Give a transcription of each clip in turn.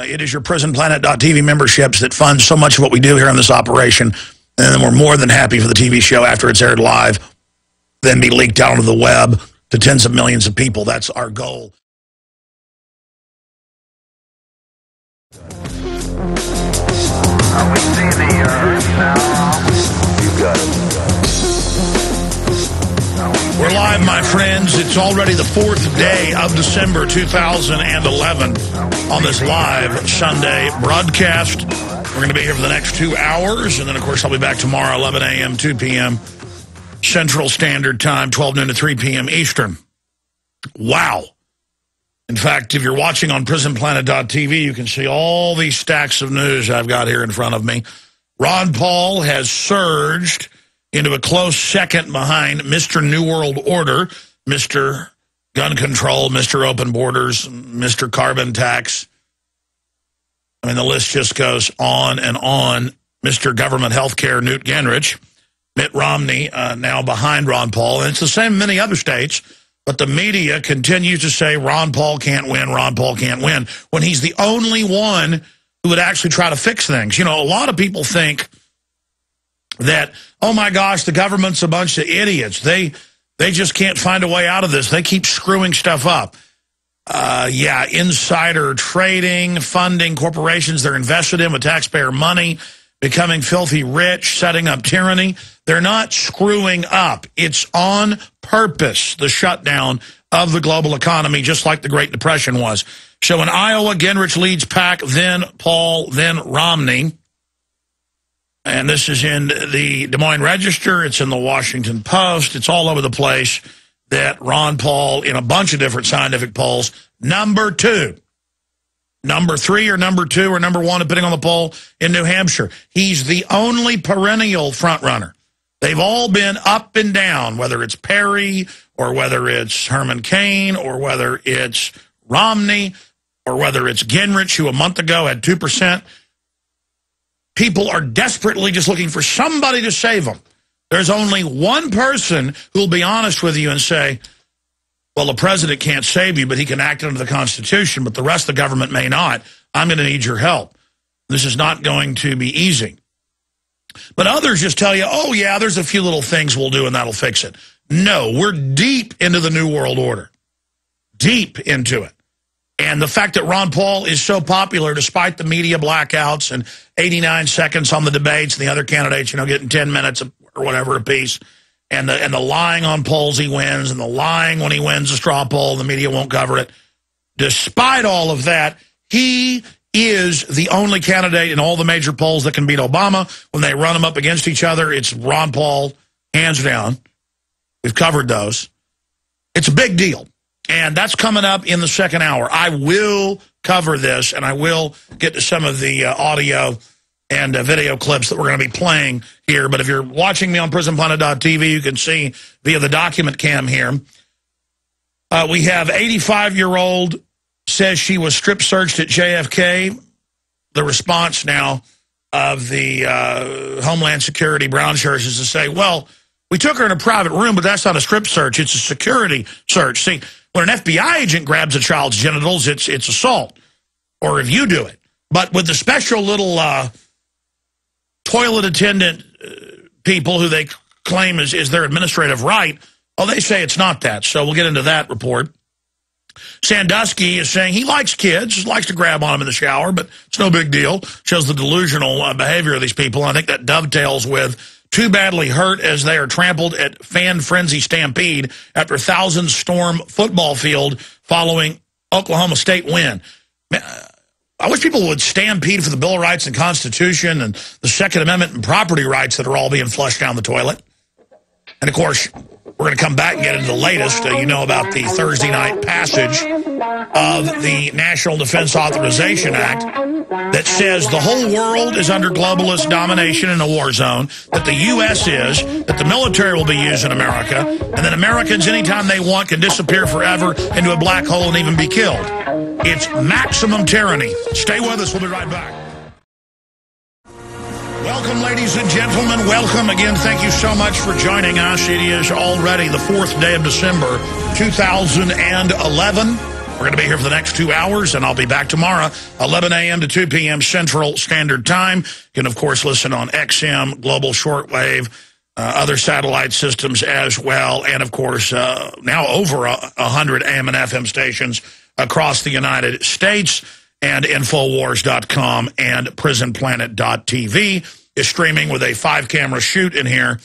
It is your PrisonPlanet.tv memberships that fund so much of what we do here on this operation. And then we're more than happy for the TV show after it's aired live, then be leaked out onto the web to tens of millions of people. That's our goal. Are we seeing the Earth now? You got it. We're live, my friends. It's already the 4th day of December 2011 on this live Sunday broadcast. We're going to be here for the next 2 hours, and then, of course, I'll be back tomorrow, 11 a.m., 2 p.m. Central Standard Time, 12 noon to 3 p.m. Eastern. Wow. In fact, if you're watching on PrisonPlanet.tv, you can see all these stacks of news I've got here in front of me. Ron Paul has surged into a close second behind Mr. New World Order, Mr. Gun Control, Mr. Open Borders, Mr. Carbon Tax. I mean, the list just goes on and on. Mr. Government Healthcare, Newt Gingrich, Mitt Romney, now behind Ron Paul. And it's the same in many other states, but the media continues to say Ron Paul can't win, Ron Paul can't win, when he's the only one who would actually try to fix things. You know, a lot of people think that, oh my gosh, the government's a bunch of idiots. They just can't find a way out of this. They keep screwing stuff up. Yeah, insider trading, funding corporations they're invested in with taxpayer money, becoming filthy rich, setting up tyranny. They're not screwing up. It's on purpose, the shutdown of the global economy, just like the Great Depression was. So in Iowa, Gingrich leads pack, then Paul, then Romney. And this is in the Des Moines Register. It's in the Washington Post. It's all over the place that Ron Paul, in a bunch of different scientific polls, number 2. Number 3 or number 2 or number 1, depending on the poll, in New Hampshire. He's the only perennial frontrunner. They've all been up and down, whether it's Perry or whether it's Herman Cain or whether it's Romney or whether it's Gingrich, who a month ago had 2%. People are desperately just looking for somebody to save them. There's only one person who will be honest with you and say, well, the president can't save you, but he can act under the Constitution, but the rest of the government may not. I'm going to need your help. This is not going to be easy. But others just tell you, oh, yeah, there's a few little things we'll do and that'll fix it. No, we're deep into the New World Order. Deep into it. And the fact that Ron Paul is so popular, despite the media blackouts and 89 seconds on the debates and the other candidates, you know, getting 10 minutes or whatever apiece, and the lying on polls he wins, and the lying when he wins a straw poll, the media won't cover it. Despite all of that, he is the only candidate in all the major polls that can beat Obama. When they run them up against each other, it's Ron Paul, hands down. We've covered those. It's a big deal. And that's coming up in the second hour. I will cover this, and I will get to some of the audio and video clips that we're going to be playing here. But if you're watching me on PrisonPlanet.tv, you can see via the document cam here. We have 85-year-old says she was strip searched at JFK. The response now of the Homeland Security brown shirts is to say, well, we took her in a private room, but that's not a strip search. It's a security search. See, when an FBI agent grabs a child's genitals, it's assault, or if you do it. But with the special little toilet attendant people who they claim is their administrative right, oh, they say it's not that. So we'll get into that report. Sandusky is saying he likes kids, likes to grab on them in the shower, but it's no big deal. Shows the delusional behavior of these people. I think that dovetails with too badly hurt as they are trampled at fan frenzy stampede after thousands storm football field following Oklahoma State win. I wish people would stampede for the Bill of Rights and Constitution and the Second Amendment and property rights that are all being flushed down the toilet. And, of course, we're going to come back and get into the latest. You know about the Thursday night passage of the National Defense Authorization Act that says the whole world is under globalist domination in a war zone, that the U.S. is, that the military will be used in America, and that Americans, anytime they want, can disappear forever into a black hole and even be killed. It's maximum tyranny. Stay with us. We'll be right back. Welcome, ladies and gentlemen. Welcome again. Thank you so much for joining us. It is already the 4th day of December, 2011. We're going to be here for the next 2 hours, and I'll be back tomorrow, 11 a.m. to 2 p.m. Central Standard Time. You can, of course, listen on XM, Global Shortwave, other satellite systems as well, and, of course, now over 100 AM and FM stations across the United States, and Infowars.com and PrisonPlanet.tv is streaming with a 5-camera shoot in here.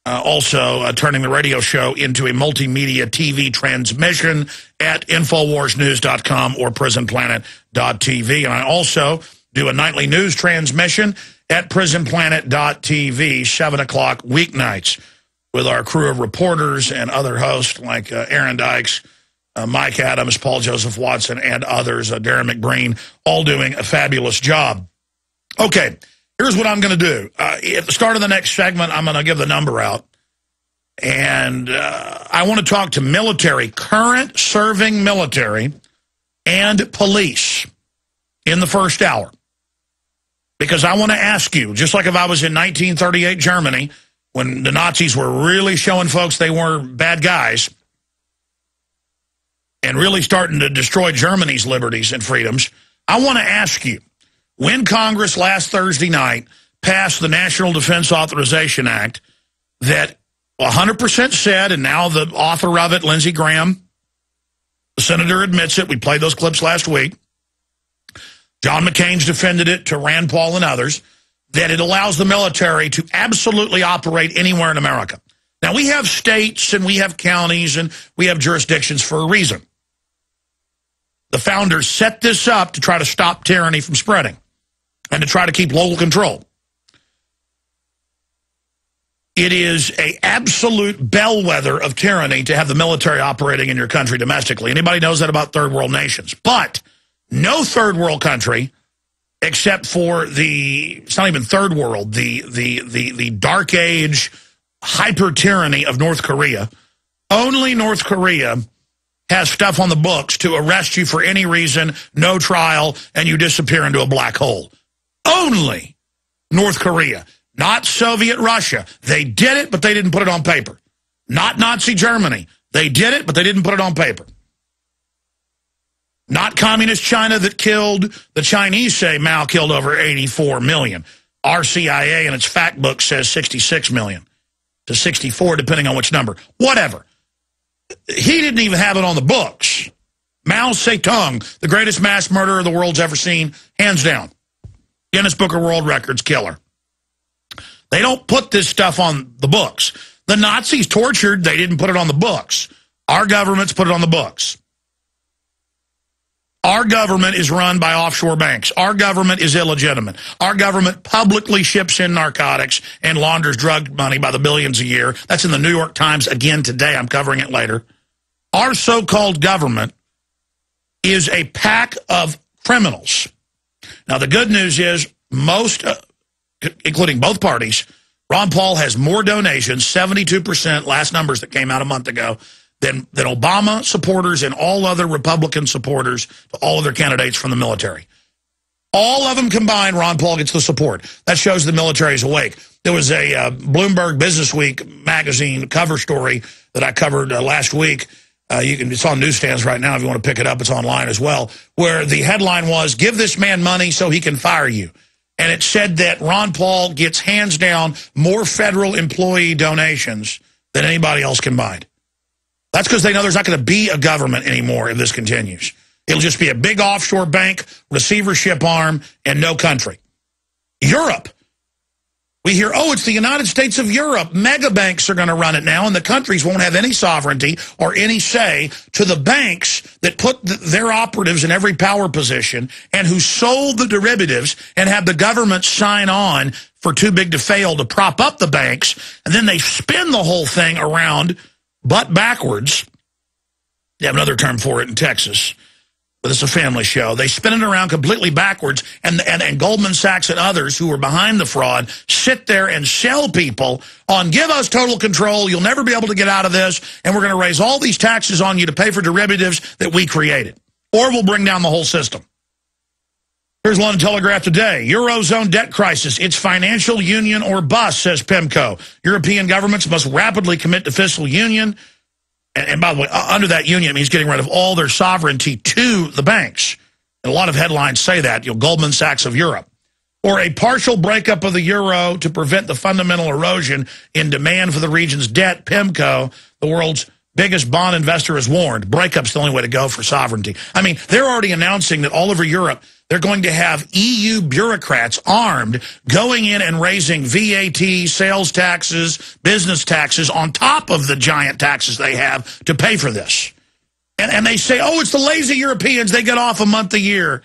Also turning the radio show into a multimedia TV transmission at InfoWarsNews.com or PrisonPlanet.tv. And I also do a nightly news transmission at PrisonPlanet.tv, 7 o'clock weeknights, with our crew of reporters and other hosts like Aaron Dykes, Mike Adams, Paul Joseph Watson, and others, Darren McBreen, all doing a fabulous job. Okay. Here's what I'm going to do. At the start of the next segment, I'm going to give the number out. And I want to talk to military, current serving military, and police in the first hour. Because I want to ask you, just like if I was in 1938 Germany, when the Nazis were really showing folks they were bad guys, and really starting to destroy Germany's liberties and freedoms, I want to ask you, when Congress last Thursday night passed the National Defense Authorization Act that 100% said, and now the author of it, Lindsey Graham, the senator admits it, we played those clips last week, John McCain's defended it to Rand Paul and others, that it allows the military to absolutely operate anywhere in America. Now, we have states and we have counties and we have jurisdictions for a reason. The founders set this up to try to stop tyranny from spreading and to try to keep local control. It is an absolute bellwether of tyranny to have the military operating in your country domestically. Anybody knows that about third world nations. But no third world country, except for it's not even third world, the dark age hyper tyranny of North Korea. Only North Korea has stuff on the books to arrest you for any reason, no trial, and you disappear into a black hole. Only North Korea, not Soviet Russia. They did it, but they didn't put it on paper. Not Nazi Germany. They did it, but they didn't put it on paper. Not communist China that killed, the Chinese say Mao killed over 84 million. Our CIA in its fact book says 66 million to 64, depending on which number. Whatever. He didn't even have it on the books. Mao Zedong, the greatest mass murderer the world's ever seen, hands down. Guinness Book of World Records killer. They don't put this stuff on the books. The Nazis tortured, they didn't put it on the books. Our government's put it on the books. Our government is run by offshore banks. Our government is illegitimate. Our government publicly ships in narcotics and launders drug money by the billions a year. That's in the New York Times again today. I'm covering it later. Our so-called government is a pack of criminals. Now, the good news is most, including both parties, Ron Paul has more donations, 72%, last numbers that came out a month ago, than Obama supporters and all other Republican supporters to all of their candidates from the military. All of them combined, Ron Paul gets the support. That shows the military is awake. There was a Bloomberg Businessweek magazine cover story that I covered last week. It's on newsstands right now if you want to pick it up. It's online as well, where the headline was, "Give this man money so he can fire you." And it said that Ron Paul gets hands down more federal employee donations than anybody else combined. That's because they know there's not going to be a government anymore if this continues. It'll just be a big offshore bank, receivership arm, and no country. Europe. We hear, oh, it's the United States of Europe. Mega banks are going to run it now, and the countries won't have any sovereignty or any say to the banks that put their operatives in every power position and who sold the derivatives and have the government sign on for too big to fail to prop up the banks, and then they spin the whole thing around butt backwards. They have another term for it in Texas, but it's a family show. They spin it around completely backwards, and Goldman Sachs and others who are behind the fraud sit there and sell people on, give us total control, you'll never be able to get out of this, and we're going to raise all these taxes on you to pay for derivatives that we created. Or we'll bring down the whole system. Here's London Telegraph today. Eurozone debt crisis. It's financial union or bust, says PIMCO. European governments must rapidly commit to fiscal union. And by the way, under that union, it means getting rid of all their sovereignty to the banks. And a lot of headlines say that, Goldman Sachs of Europe. Or a partial breakup of the euro to prevent the fundamental erosion in demand for the region's debt. PIMCO, the world's biggest bond investor, has warned breakup's the only way to go for sovereignty. I mean, they're already announcing that all over Europe, they're going to have EU bureaucrats armed going in and raising VAT, sales taxes, business taxes on top of the giant taxes they have to pay for this. And they say, oh, it's the lazy Europeans. They get off a month a year.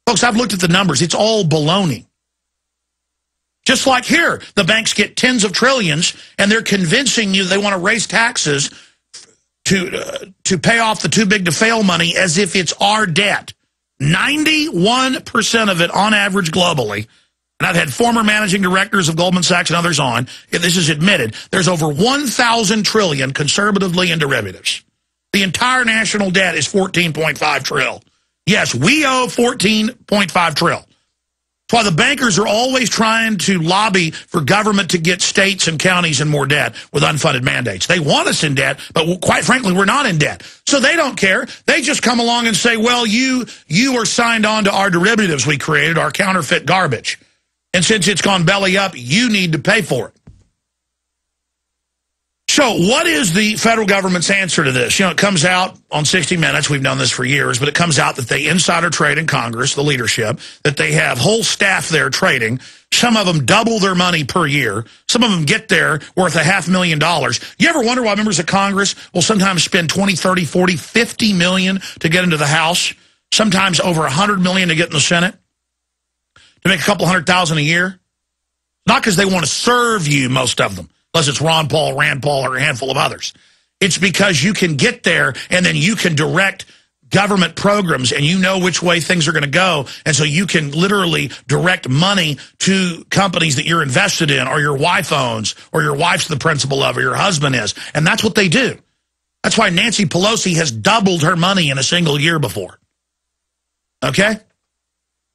Folks, I've looked at the numbers. It's all baloney. Just like here, the banks get tens of trillions, and they're convincing you they want to raise taxes to pay off the too big to fail money as if it's our debt. 91% of it on average globally. And I've had former managing directors of Goldman Sachs and others on. If this is admitted, there's over 1,000 trillion conservatively in derivatives. The entire national debt is 14.5 trill. Yes, we owe 14.5 trill. That's why the bankers are always trying to lobby for government to get states and counties in more debt with unfunded mandates. They want us in debt, but quite frankly, we're not in debt. So they don't care. They just come along and say, well, you are signed on to our derivatives we created, our counterfeit garbage. And since it's gone belly up, you need to pay for it. So what is the federal government's answer to this? It comes out on 60 Minutes. We've known this for years, but it comes out that they insider trade in Congress, the leadership, that they have whole staff there trading. Some of them double their money per year. Some of them get there worth $500,000. You ever wonder why members of Congress will sometimes spend 20, 30, 40, 50 million to get into the House? Sometimes over 100 million to get in the Senate? To make a couple $100,000 a year? Not because they want to serve you, most of them. Unless it's Ron Paul, Rand Paul, or a handful of others. It's because you can get there and then you can direct government programs and you know which way things are going to go. And so you can literally direct money to companies that you're invested in or your wife owns or your wife's the principal of or your husband is. And that's what they do. That's why Nancy Pelosi has doubled her money in a single year before. Okay?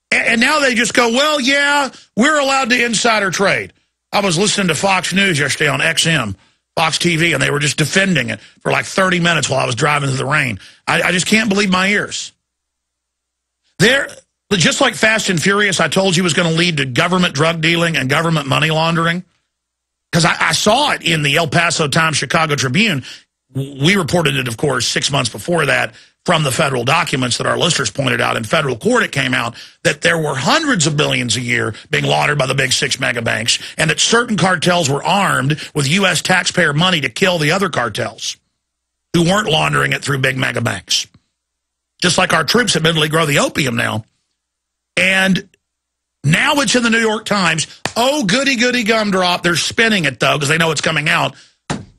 And now they just go, well, yeah, we're allowed to insider trade. I was listening to Fox News yesterday on XM, Fox TV, and they were just defending it for like 30 minutes while I was driving through the rain. I just can't believe my ears. Just like Fast and Furious, I told you was going to lead to government drug dealing and government money laundering. Because I saw it in the El Paso Times, Chicago Tribune. We reported it, of course, 6 months before that from the federal documents that our listeners pointed out. In federal court, it came out that there were hundreds of billions a year being laundered by the big 6 mega banks, and that certain cartels were armed with U.S. taxpayer money to kill the other cartels who weren't laundering it through big mega banks. Just like our troops admittedly grow the opium now. And now it's in the New York Times. Oh, goody, goody gumdrop. They're spinning it, though, because they know it's coming out.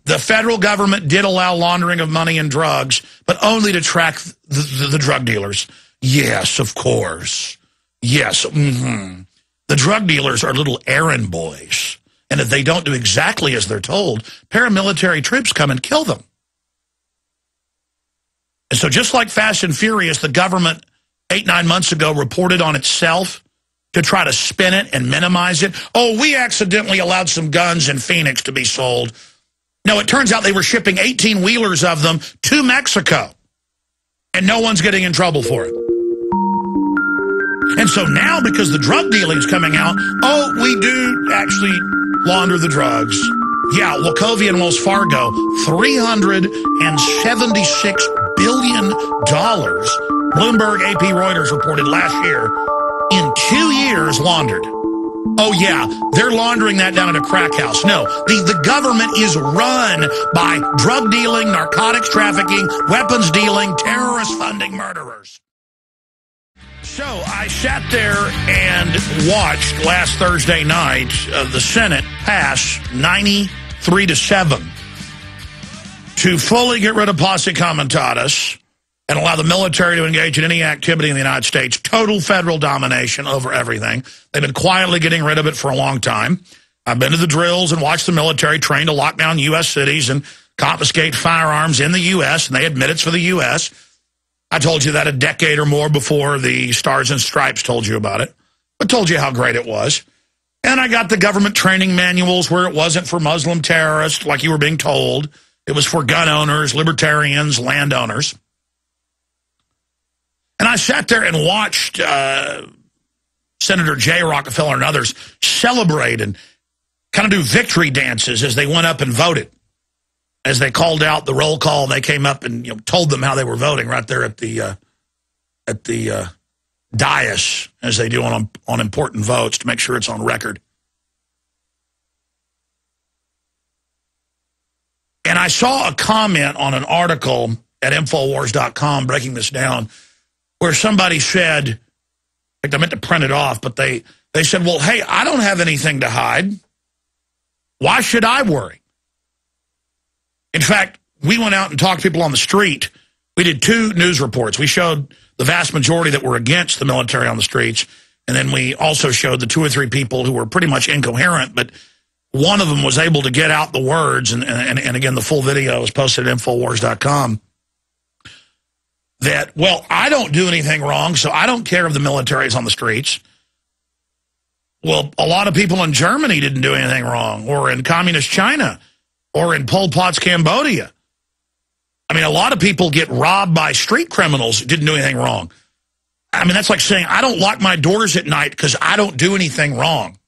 The federal government did allow laundering of money and drugs, but only to track the drug dealers. Yes, of course. Yes. The drug dealers are little errand boys. And if they don't do exactly as they're told, paramilitary troops come and kill them. And so just like Fast and Furious, the government 8-9 months ago reported on itself to try to spin it and minimize it. Oh, we accidentally allowed some guns in Phoenix to be sold. No, it turns out they were shipping 18-wheelers of them to Mexico, and no one's getting in trouble for it. And so now, because the drug dealing's coming out, oh, we do actually launder the drugs. Yeah, Wachovia and Wells Fargo, $376 billion. Bloomberg, AP, Reuters reported last year, in 2 years laundered. Oh, yeah, they're laundering that down at a crack house. No, the government is run by drug dealing, narcotics trafficking, weapons dealing, terrorist funding murderers. So I sat there and watched last Thursday night the Senate pass 93-7 to fully get rid of posse comitatus and allow the military to engage in any activity in the United States. Total federal domination over everything. They've been quietly getting rid of it for a long time. I've been to the drills and watched the military train to lock down U.S. cities and confiscate firearms in the U.S., and they admit it's for the U.S. I told you that a decade or more before the Stars and Stripes told you about it. I told you how great it was. And I got the government training manuals where it wasn't for Muslim terrorists, like you were being told. It was for gun owners, libertarians, landowners. And I sat there and watched Senator Jay Rockefeller and others celebrate and kind of do victory dances as they went up and voted. As they called out the roll call, and they came up and told them how they were voting right there at the dais, as they do on important votes, to make sure it's on record. And I saw a comment on an article at Infowars.com breaking this down, where somebody said, in fact, I meant to print it off, but they said, well, hey, I don't have anything to hide. Why should I worry? In fact, we went out and talked to people on the street. We did 2 news reports. We showed the vast majority that were against the military on the streets, and then we also showed the 2 or 3 people who were pretty much incoherent, but one of them was able to get out the words, and again, the full video is posted at Infowars.com, that, well, I don't do anything wrong, so I don't care if the military is on the streets. Well, a lot of people in Germany didn't do anything wrong, or in communist China, or in Pol Pot's Cambodia. I mean, a lot of people get robbed by street criminals who didn't do anything wrong. I mean, that's like saying, I don't lock my doors at night because I don't do anything wrong.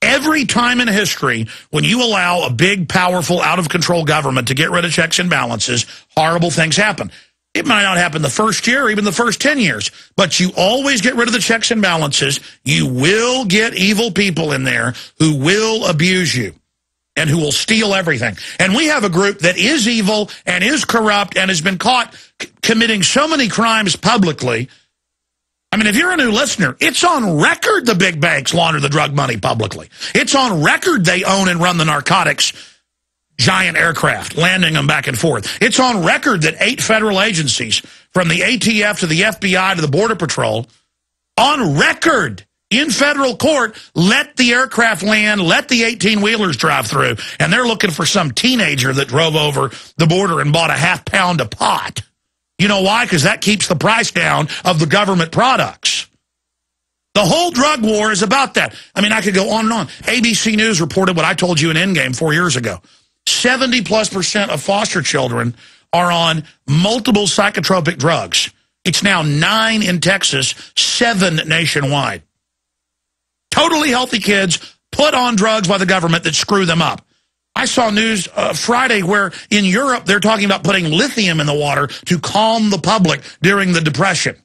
Every time in history, when you allow a big, powerful, out-of-control government to get rid of checks and balances, horrible things happen. It might not happen the first year or even the first 10 years, but you always get rid of the checks and balances. You will get evil people in there who will abuse you and who will steal everything. And we have a group that is evil and is corrupt and has been caught committing so many crimes publicly. I mean, if you're a new listener, it's on record the big banks launder the drug money publicly. It's on record they own and run the narcotics giant aircraft, landing them back and forth. It's on record that 8 federal agencies, from the ATF to the FBI to the Border Patrol, on record in federal court, let the aircraft land, let the 18-wheelers drive through, and they're looking for some teenager that drove over the border and bought a half pound of pot. You know why? Because that keeps the price down of the government products. The whole drug war is about that. I mean, I could go on and on. ABC News reported what I told you in Endgame 4 years ago. 70+% of foster children are on multiple psychotropic drugs. It's now 9 in Texas, 7 nationwide. Totally healthy kids put on drugs by the government that screw them up. I saw news Friday where in Europe they're talking about putting lithium in the water to calm the public during the Depression.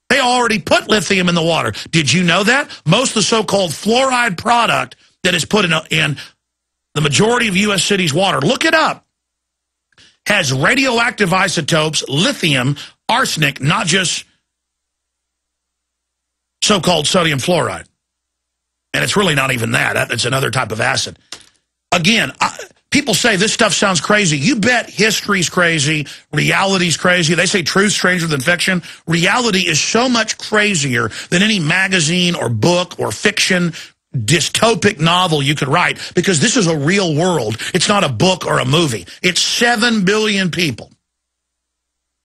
They already put lithium in the water. Did you know that? Most of the so-called fluoride product that is put in the majority of U.S. cities' water, look it up, has radioactive isotopes, lithium, arsenic, not just so-called sodium fluoride. And it's really not even that. It's another type of acid. Again, people say this stuff sounds crazy. You bet history's crazy, reality's crazy. They say truth's stranger than fiction. Reality is so much crazier than any magazine or book or fiction dystopic novel you could write, because this is a real world. It's not a book or a movie. It's 7 billion people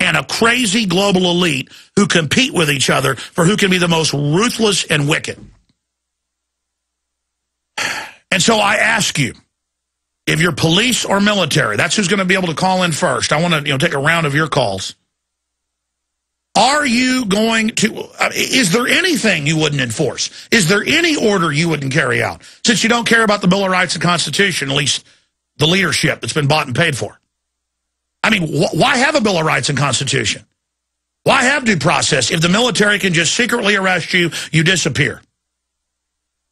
and a crazy global elite who compete with each other for who can be the most ruthless and wicked. And so I ask you, if you're police or military, that's who's going to be able to call in first. I want to take a round of your calls. Are you going to, is there anything you wouldn't enforce? Is there any order you wouldn't carry out? Since you don't care about the Bill of Rights and Constitution, at least the leadership that's been bought and paid for. I mean, why have a Bill of Rights and Constitution? Why have due process if the military can just secretly arrest you, you disappear?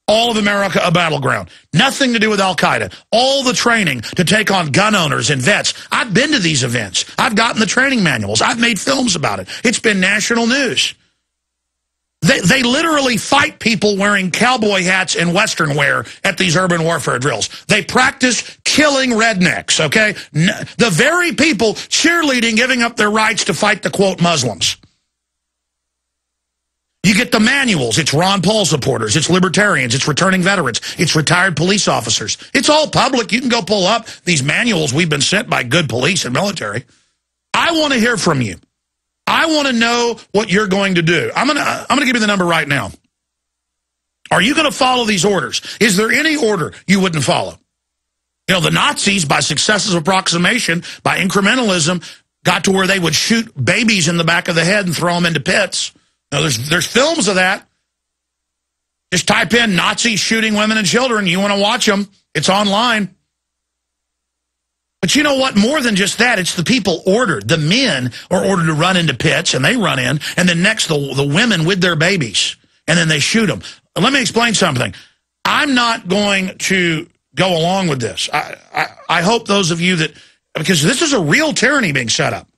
All of America a battleground. Nothing to do with Al-Qaeda. All the training to take on gun owners and vets. I've been to these events. I've gotten the training manuals. I've made films about it. It's been national news. They literally fight people wearing cowboy hats and Western wear at these urban warfare drills. They practice killing rednecks, okay? The very people cheerleading, giving up their rights to fight the, quote, Muslims. You get the manuals. It's Ron Paul supporters. It's libertarians. It's returning veterans. It's retired police officers. It's all public. You can go pull up these manuals we've been sent by good police and military. I want to hear from you. I want to know what you're going to do. I'm gonna give you the number right now. Are you going to follow these orders? Is there any order you wouldn't follow? You know, the Nazis, by successive approximation, by incrementalism, got to where they would shoot babies in the back of the head and throw them into pits. Now, there's films of that. Just type in Nazis shooting women and children. You want to watch them. It's online. But you know what? More than just that, it's the people ordered. The men are ordered to run into pits, and they run in. And then next, the women with their babies. And then they shoot them. Let me explain something. I'm not going to go along with this. I hope those of you that, because this is a real tyranny being set up.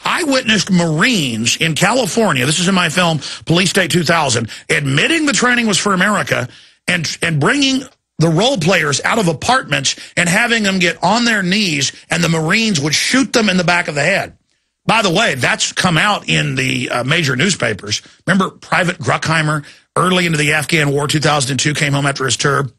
I witnessed Marines in California, this is in my film, Police State 2000, admitting the training was for America and bringing the role players out of apartments and having them get on their knees, and the Marines would shoot them in the back of the head. By the way, that's come out in the major newspapers. Remember Private Bruckheimer, early into the Afghan War, 2002, came home after his tour,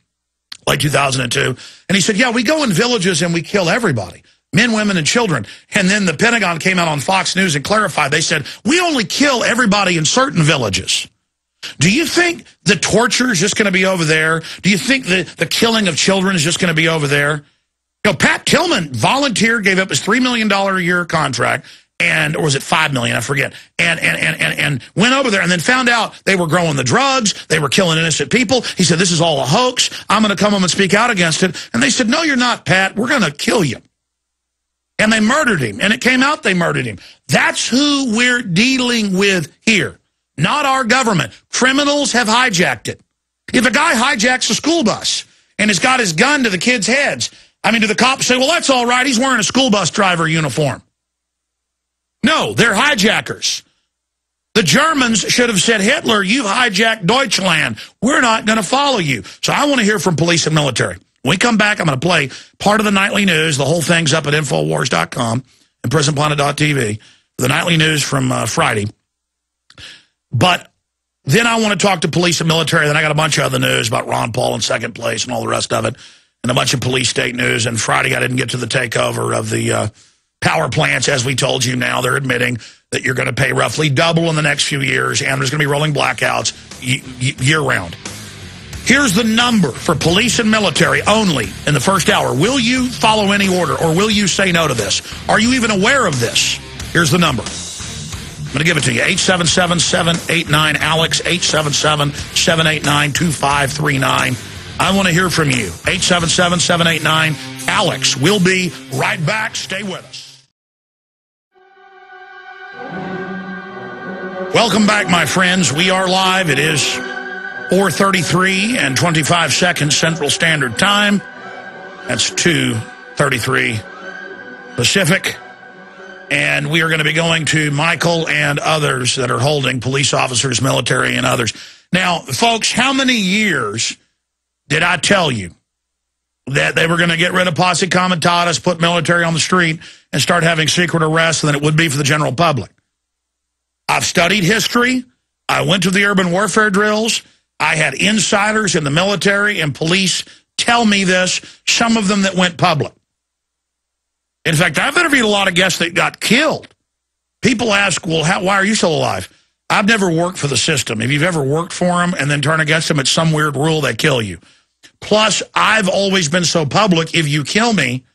late 2002, and he said, yeah, we go in villages and we kill everybody. Men, women, and children. And then the Pentagon came out on Fox News and clarified. They said, we only kill everybody in certain villages. Do you think the torture is just going to be over there? Do you think the killing of children is just going to be over there? You know, Pat Tillman volunteered, gave up his $3 million a year contract, or was it $5 million? I forget. And went over there and then found out they were growing the drugs. They were killing innocent people. He said, this is all a hoax. I'm going to come home and speak out against it. And they said, no, you're not, Pat. We're going to kill you. And they murdered him. And it came out they murdered him. That's who we're dealing with here. Not our government. Criminals have hijacked it. If a guy hijacks a school bus and has got his gun to the kids' heads, do the cops say, well, that's all right. He's wearing a school bus driver uniform. No, they're hijackers. The Germans should have said, Hitler, you hijacked Deutschland. We're not going to follow you. So I want to hear from police and military. When we come back, I'm going to play part of the nightly news. The whole thing's up at Infowars.com and PrisonPlanet.tv. The nightly news from Friday. But then I want to talk to police and military. Then I got a bunch of other news about Ron Paul in second place and all the rest of it. And a bunch of police state news. And Friday I didn't get to the takeover of the power plants. As we told you now, they're admitting that you're going to pay roughly double in the next few years. And there's going to be rolling blackouts year-round. Here's the number for police and military only in the first hour. Will you follow any order, or will you say no to this? Are you even aware of this? Here's the number. I'm going to give it to you. 877-789-ALEX, 877-789-2539. I want to hear from you. 877-789-ALEX. We'll be right back. Stay with us. Welcome back, my friends. We are live. It is 4:33 and 25 seconds Central Standard Time. That's 2:33 Pacific. And we are going to be going to Michael and others that are holding, police officers, military, and others. Now, folks, how many years did I tell you that they were going to get rid of posse comitatus, put military on the street, and start having secret arrests than it would be for the general public? I've studied history. I went to the urban warfare drills. I had insiders in the military and police tell me this, some of them that went public. In fact, I've interviewed a lot of guests that got killed. People ask, well, why are you still alive? I've never worked for the system. If you've ever worked for them and then turn against them, it's some weird rule, they kill you. Plus, I've always been so public, if you kill me,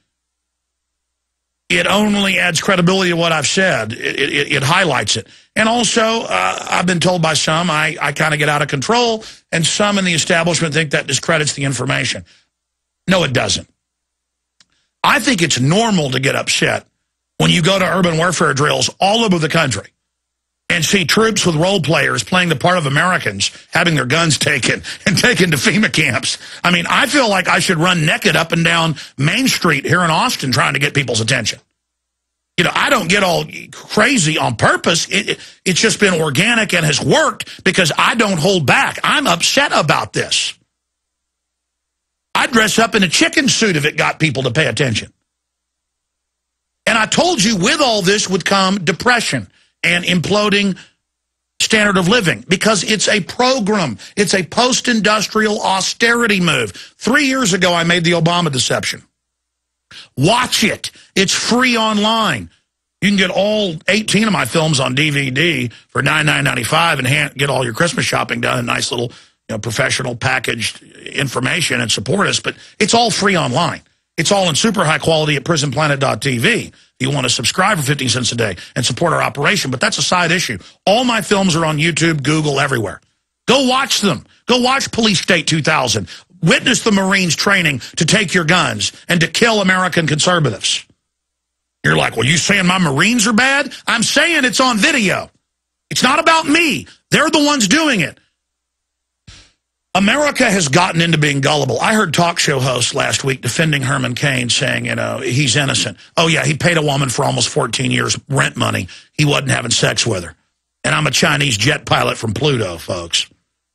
it only adds credibility to what I've said. It highlights it. And also, I've been told by some, I kind of get out of control, and some in the establishment think that discredits the information. No, it doesn't. I think it's normal to get upset when you go to urban warfare drills all over the country and see troops with role players playing the part of Americans having their guns taken and taken to FEMA camps. I feel like I should run naked up and down Main Street here in Austin trying to get people's attention. I don't get all crazy on purpose. It's just been organic and has worked because I don't hold back. I'm upset about this. I'd dress up in a chicken suit if it got people to pay attention. And I told you with all this would come depression and imploding standard of living because it's a program. It's a post-industrial austerity move. 3 years ago, I made the Obama deception. Watch it. It's free online. You can get all 18 of my films on DVD for $99.95 and get all your Christmas shopping done in nice little professional packaged information and support us. But it's all free online. It's all in super high quality at prisonplanet.tv. If you want to subscribe for 15 cents a day and support our operation, but that's a side issue. All my films are on YouTube, Google, everywhere. Go watch them. Go watch Police State 2000. Witness the Marines training to take your guns and to kill American conservatives. You're like, well, you saying my Marines are bad? I'm saying it's on video. It's not about me. They're the ones doing it. America has gotten into being gullible. I heard talk show hosts last week defending Herman Cain, saying, you know, he's innocent. Oh, yeah, he paid a woman for almost 14 years rent money. He wasn't having sex with her. And I'm a Chinese jet pilot from Pluto, folks.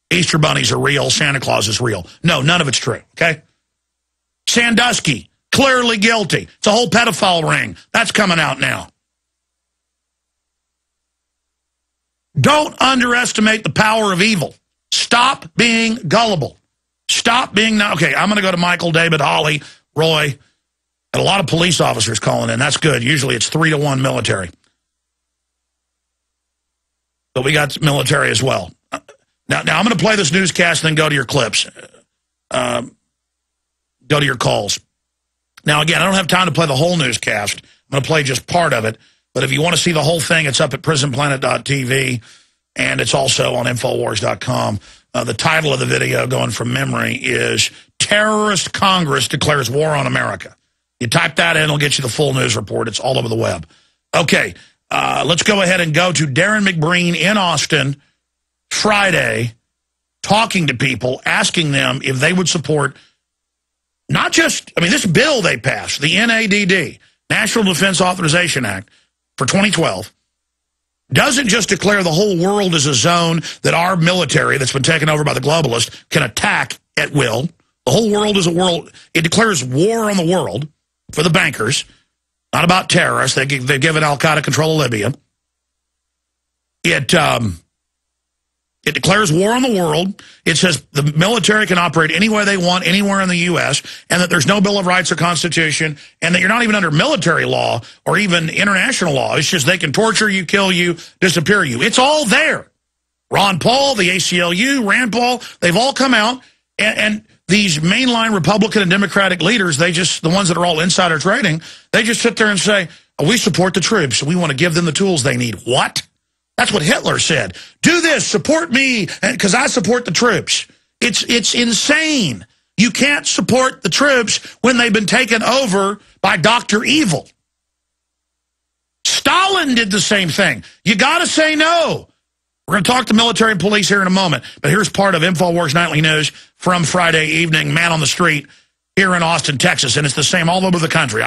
Easter bunnies are real. Santa Claus is real. No, none of it's true, okay? Sandusky, clearly guilty. It's a whole pedophile ring. That's coming out now. Don't underestimate the power of evil. Stop being gullible. Stop being... Okay, I'm going to go to Michael, David, Holly, Roy, and a lot of police officers calling in. That's good. Usually it's 3-to-1 military. But we got military as well. Now I'm going to play this newscast and then go to your clips. Go to your calls. Now, again, I don't have time to play the whole newscast. I'm going to play just part of it. But if you want to see the whole thing, it's up at prisonplanet.tv. And it's also on Infowars.com. The title of the video, going from memory, is Terrorist Congress Declares War on America. You type that in, it'll get you the full news report. It's all over the web. Okay, let's go ahead and go to Darren McBreen in Austin Friday, talking to people, asking them if they would support not just, I mean, this bill they passed, the NADD, National Defense Authorization Act, for 2012, doesn't just declare the whole world as a zone that our military that's been taken over by the globalists can attack at will. The whole world is a world. It declares war on the world for the bankers, not about terrorists. They've given al-Qaeda control of Libya. It declares war on the world. It says the military can operate any way they want, anywhere in the U.S., and that there's no Bill of Rights or Constitution, and that you're not even under military law or even international law. It's just they can torture you, kill you, disappear you. It's all there. Ron Paul, the ACLU, Rand Paul, they've all come out, and these mainline Republican and Democratic leaders, the ones that are all insider trading, they just sit there and say, oh, we support the troops, we want to give them the tools they need. What? That's what Hitler said. Do this, support me, because I support the troops. It's insane. You can't support the troops when they've been taken over by Dr. Evil. Stalin did the same thing. You got to say no. We're going to talk to military and police here in a moment, but here's part of Infowars Nightly News from Friday evening, man on the street here in Austin, Texas, and it's the same all over the country.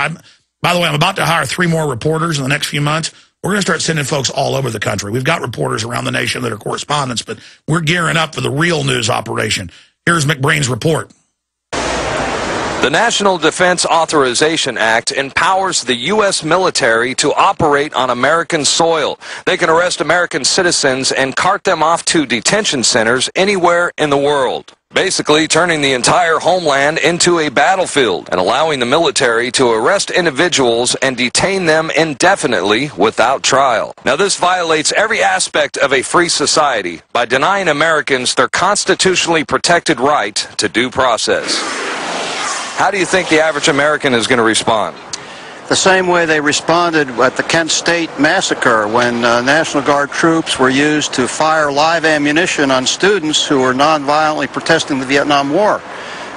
By the way, I'm about to hire 3 more reporters in the next few months. We're going to start sending folks all over the country. We've got reporters around the nation that are correspondents, but we're gearing up for the real news operation. Here's McBrain's report. The National Defense Authorization Act empowers the U.S. military to operate on American soil. They can arrest American citizens and cart them off to detention centers anywhere in the world, basically turning the entire homeland into a battlefield and allowing the military to arrest individuals and detain them indefinitely without trial. Now, this violates every aspect of a free society by denying Americans their constitutionally protected right to due process. How do you think the average American is going to respond? The same way they responded at the Kent State massacre when National Guard troops were used to fire live ammunition on students who were nonviolently protesting the Vietnam War.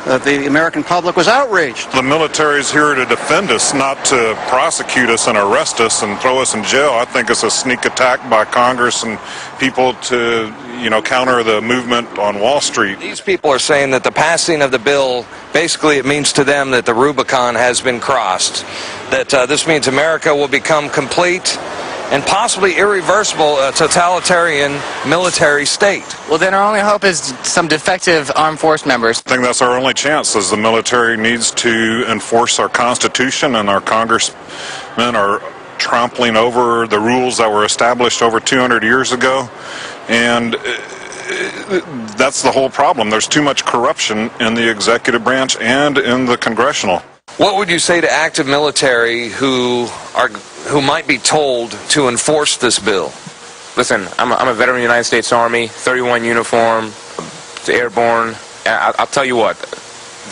The American public was outraged. The military is here to defend us, not to prosecute us and arrest us and throw us in jail. I think it's a sneak attack by Congress and people to, counter the movement on Wall Street. These people are saying that the passing of the bill, basically it means to them that the Rubicon has been crossed, that this means America will become complete and possibly irreversible totalitarian military state. Well, then our only hope is some defective armed force members. I think that's our only chance, is the military needs to enforce our Constitution, and our congressmen are trampling over the rules that were established over 200 years ago. And that's the whole problem. There's too much corruption in the executive branch and in the congressional. What would you say to active military who might be told to enforce this bill? Listen, I'm a veteran of the United States Army, 31 uniform, airborne. I'll tell you what,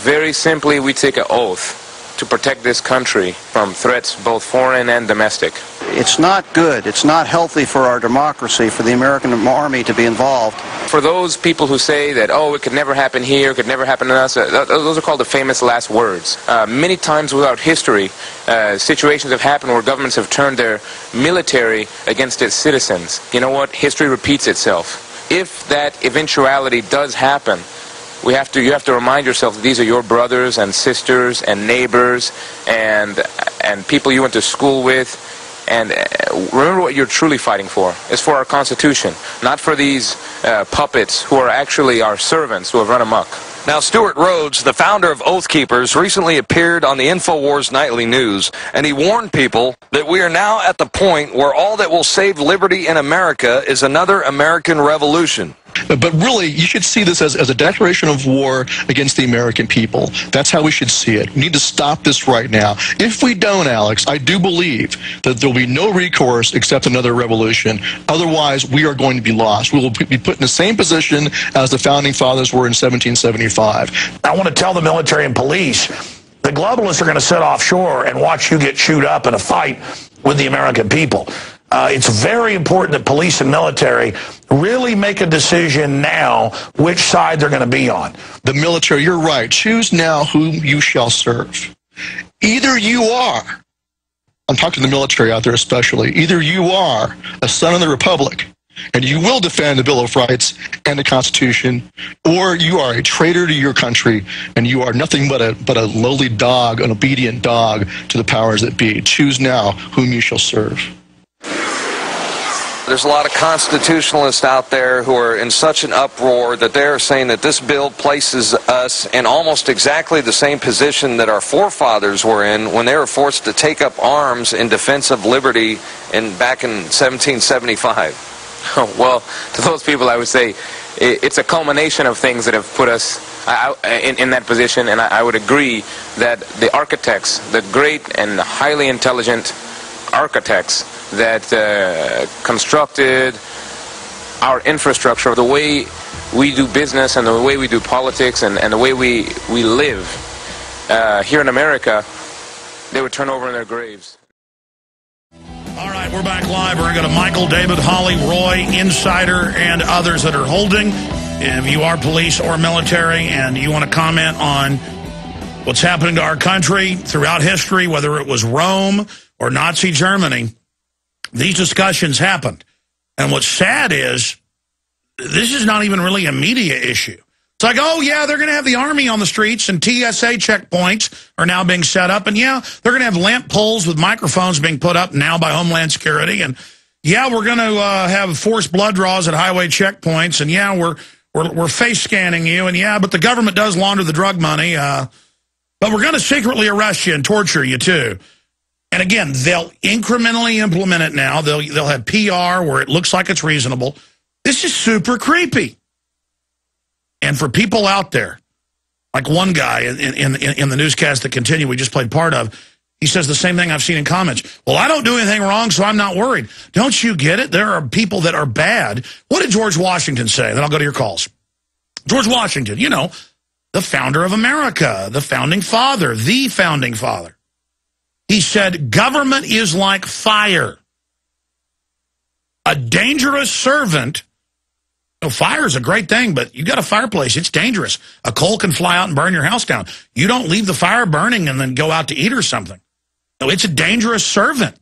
very simply, we take an oath to protect this country from threats both foreign and domestic. It's not good. It's not healthy for our democracy for the American Army to be involved. For those people who say that, oh, it could never happen here, it could never happen to us, those are called the famous last words. Many times throughout history, situations have happened where governments have turned their military against its citizens. You know what? History repeats itself. If that eventuality does happen, you have to remind yourself that these are your brothers and sisters and neighbors and people you went to school with. And remember what you're truly fighting for. It's for our Constitution, not for these puppets who are actually our servants who have run amok. Now, Stuart Rhodes, the founder of Oath Keepers, recently appeared on the Infowars Nightly News, and he warned people that we are now at the point where all that will save liberty in America is another American revolution. But really, you should see this as a declaration of war against the American people. That's how we should see it. We need to stop this right now. If we don't, Alex, I do believe that there will be no recourse except another revolution. Otherwise, we are going to be lost. We will be put in the same position as the Founding Fathers were in 1775. I want to tell the military and police, the globalists are going to sit offshore and watch you get chewed up in a fight with the American people. It's very important that police and military really make a decision now which side they're going to be on. The military, you're right. Choose now whom you shall serve. Either you are, I'm talking to the military out there especially, either you are a son of the Republic, and you will defend the Bill of Rights and the Constitution, or you are a traitor to your country, and you are nothing but a lowly dog, an obedient dog to the powers that be. Choose now whom you shall serve. There's a lot of constitutionalists out there who are in such an uproar that they're saying that this bill places us in almost exactly the same position that our forefathers were in when they were forced to take up arms in defense of liberty back in 1775. Well, to those people I would say it's a culmination of things that have put us in that position, and I would agree that the architects, the great and highly intelligent architects that constructed our infrastructure, the way we do business and the way we do politics and the way we live here in America, they would turn over in their graves. All right, we're back live. We're going to go to Michael, David, Holly, Roy, Insider, and others that are holding. If you are police or military and you want to comment on what's happening to our country throughout history, whether it was Rome or Nazi Germany, these discussions happened. And what's sad is this is not even really a media issue. It's like, oh, yeah, they're going to have the army on the streets and TSA checkpoints are now being set up. And, yeah, they're going to have lamp poles with microphones being put up now by Homeland Security. And, yeah, we're going to have forced blood draws at highway checkpoints. And, yeah, we're face scanning you. And, yeah, but the government does launder the drug money. But we're going to secretly arrest you and torture you, too. And again, they'll incrementally implement it now. They'll have PR where it looks like it's reasonable. This is super creepy. And for people out there, like one guy in the newscast that continue we just played part of, he says the same thing I've seen in comments. Well, I don't do anything wrong, so I'm not worried. Don't you get it? There are people that are bad. What did George Washington say? Then I'll go to your calls. George Washington, you know, the founder of America, the founding father, the founding father. He said, government is like fire. A dangerous servant. You know, fire is a great thing, but you got a fireplace. It's dangerous. A coal can fly out and burn your house down. You don't leave the fire burning and then go out to eat or something. No, it's a dangerous servant.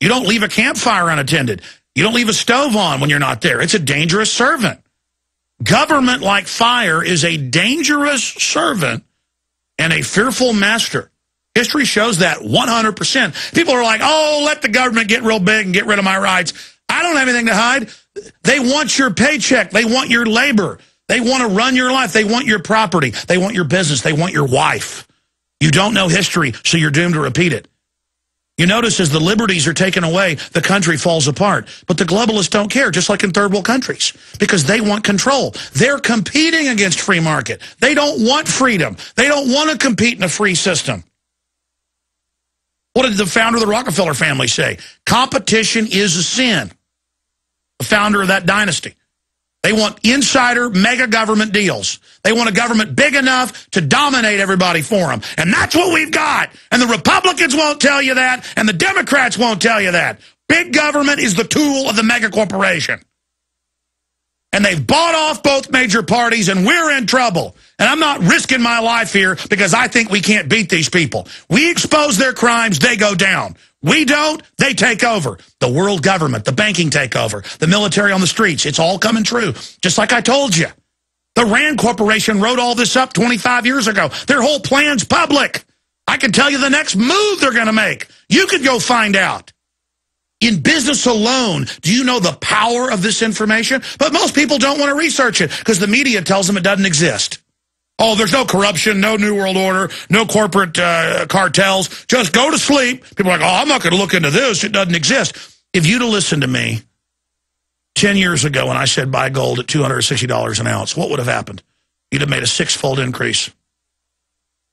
You don't leave a campfire unattended. You don't leave a stove on when you're not there. It's a dangerous servant. Government, like fire, is a dangerous servant and a fearful master. History shows that 100%. People are like, oh, let the government get real big and get rid of my rights. I don't have anything to hide. They want your paycheck. They want your labor. They want to run your life. They want your property. They want your business. They want your wife. You don't know history, so you're doomed to repeat it. You notice as the liberties are taken away, the country falls apart. But the globalists don't care, just like in third world countries, because they want control. They're competing against free market. They don't want freedom. They don't want to compete in a free system. What did the founder of the Rockefeller family say? Competition is a sin. The founder of that dynasty. They want insider mega government deals. They want a government big enough to dominate everybody for them. And that's what we've got. And the Republicans won't tell you that, and the Democrats won't tell you that. Big government is the tool of the mega corporation. And they've bought off both major parties, and we're in trouble. And I'm not risking my life here because I think we can't beat these people. We expose their crimes, they go down. We don't, they take over. The world government, the banking takeover, the military on the streets, it's all coming true. Just like I told you. The Rand Corporation wrote all this up 25 years ago. Their whole plan's public. I can tell you the next move they're going to make. You could go find out. In business alone, do you know the power of this information? But most people don't want to research it because the media tells them it doesn't exist. Oh, there's no corruption, no New World Order, no corporate cartels. Just go to sleep. People are like, oh, I'm not going to look into this. It doesn't exist. If you'd have listened to me 10 years ago when I said buy gold at $260 an ounce, what would have happened? You'd have made a six-fold increase.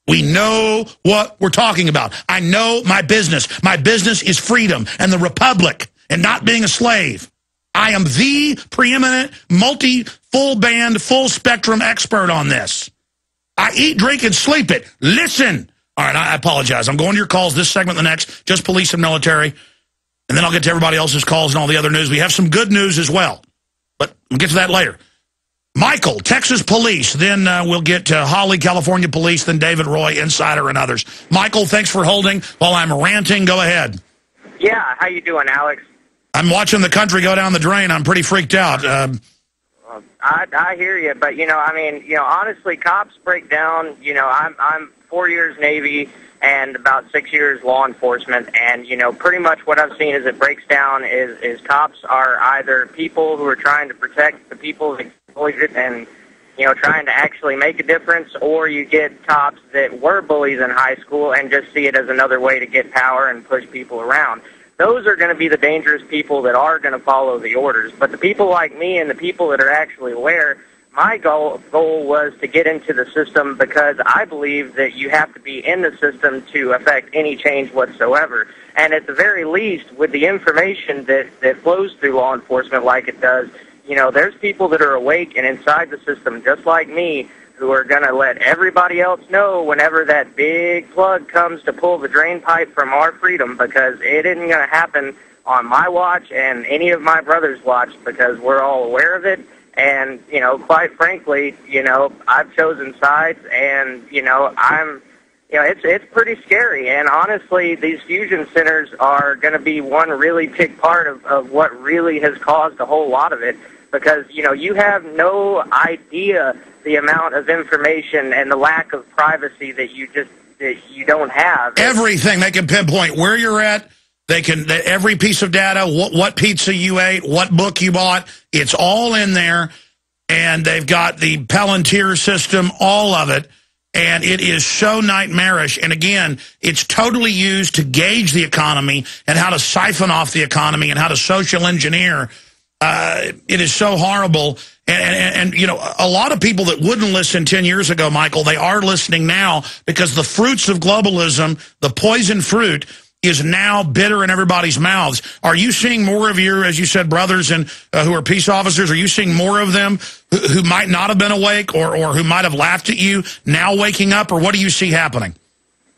We know what we're talking about. I know my business. My business is freedom and the republic and not being a slave. I am the preeminent, full band, full spectrum expert on this. I eat, drink, and sleep it. Listen. All right, I apologize. I'm going to your calls this segment, the next, just police and military. And then I'll get to everybody else's calls and all the other news. We have some good news as well. But we'll get to that later. Michael, Texas Police. Then we'll get to Holly, California Police. Then David Roy, Insider, and others. Michael, thanks for holding while I'm ranting. Go ahead. Yeah, how you doing, Alex? I'm watching the country go down the drain. I'm pretty freaked out. I hear you, but honestly, cops break down. I'm 4 years Navy and about 6 years law enforcement, and pretty much what I've seen is it breaks down is cops are either people who are trying to protect the people that exploited and trying to actually make a difference, or you get cops that were bullies in high school and just see it as another way to get power and push people around. Those are going to be the dangerous people that are going to follow the orders. But the people like me and the people that are actually aware, my goal was to get into the system because I believe that you have to be in the system to affect any change whatsoever. And at the very least, with the information that flows through law enforcement like it does, there's people that are awake and inside the system just like me who are going to let everybody else know whenever that big plug comes to pull the drain pipe from our freedom, because it isn't going to happen on my watch and any of my brother's watch because we're all aware of it. And, quite frankly, I've chosen sides and, it's pretty scary. And honestly, these fusion centers are going to be one really big part of what really has caused a whole lot of it because, you have no idea the amount of information and the lack of privacy that you don't have. Everything. They can pinpoint where you're at. Every piece of data, what pizza you ate, what book you bought, it's all in there. And they've got the Palantir system, all of it. And it is so nightmarish. And again, it's totally used to gauge the economy and how to siphon off the economy and how to social engineer. It is so horrible. And a lot of people that wouldn't listen 10 years ago, Michael, they are listening now because the fruits of globalism, the poison fruit, is now bitter in everybody's mouths. Are you seeing more of your, as you said, brothers and who are peace officers, are you seeing more of them who might not have been awake or who might have laughed at you now waking up, or what do you see happening?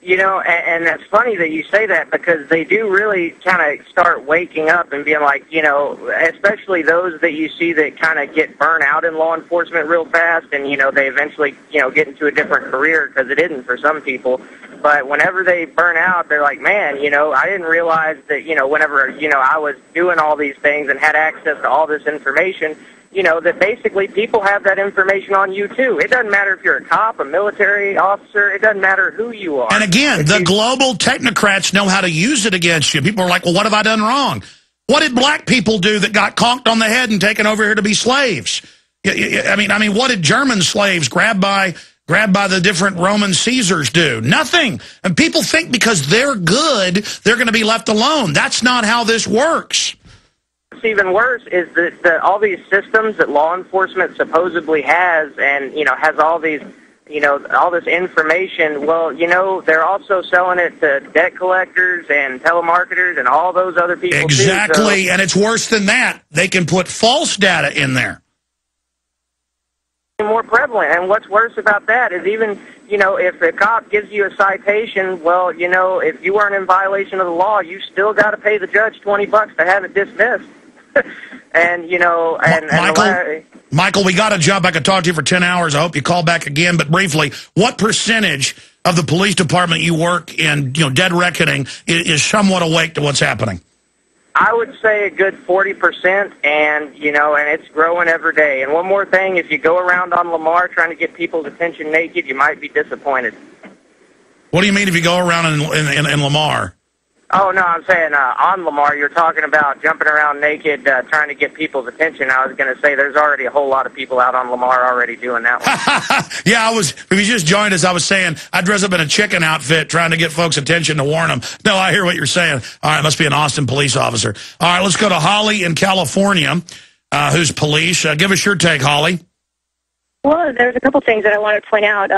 And that's funny that you say that because they do really kind of start waking up and being like, especially those that you see that kind of get burnt out in law enforcement real fast and, they eventually, get into a different career because it isn't for some people. But whenever they burn out, they're like, man, I didn't realize that, whenever, I was doing all these things and had access to all this information, that basically people have that information on you, too. It doesn't matter if you're a cop, a military officer. It doesn't matter who you are. And again, the global technocrats know how to use it against you. People are like, well, what have I done wrong? What did black people do that got conked on the head and taken over here to be slaves? I mean, what did German slaves grabbed by the different Roman Caesars do? Nothing. And people think because they're good, they're going to be left alone. That's not how this works. What's even worse is that all these systems that law enforcement supposedly has and, has all these, all this information, well, they're also selling it to debt collectors and telemarketers and all those other people exactly, too, so. And it's worse than that. They can put false data in there. more prevalent. And what's worse about that is even, you know, if a cop gives you a citation, well, you know, if you weren't in violation of the law, you still got to pay the judge $20 to have it dismissed. And, you know, Michael, we got to jump. I could talk to you for 10 hours. I hope you call back again. But briefly, what percentage of the police department you work in, you know, dead reckoning, is somewhat awake to what's happening? I would say a good 40%, and, you know, and it's growing every day. And one more thing, if you go around on Lamar trying to get people's attention naked, you might be disappointed. What do you mean if you go around in Lamar? Oh, no, I'm saying on Lamar, you're talking about jumping around naked, trying to get people's attention. I was going to say there's already a whole lot of people out on Lamar already doing that one. Yeah, if you just joined us, I was saying I dress up in a chicken outfit trying to get folks' attention to warn them. No, I hear what you're saying. All right, must be an Austin police officer. All right, let's go to Holly in California, who's police. Give us your take, Holly. Well, there's a couple things that I wanted to point out.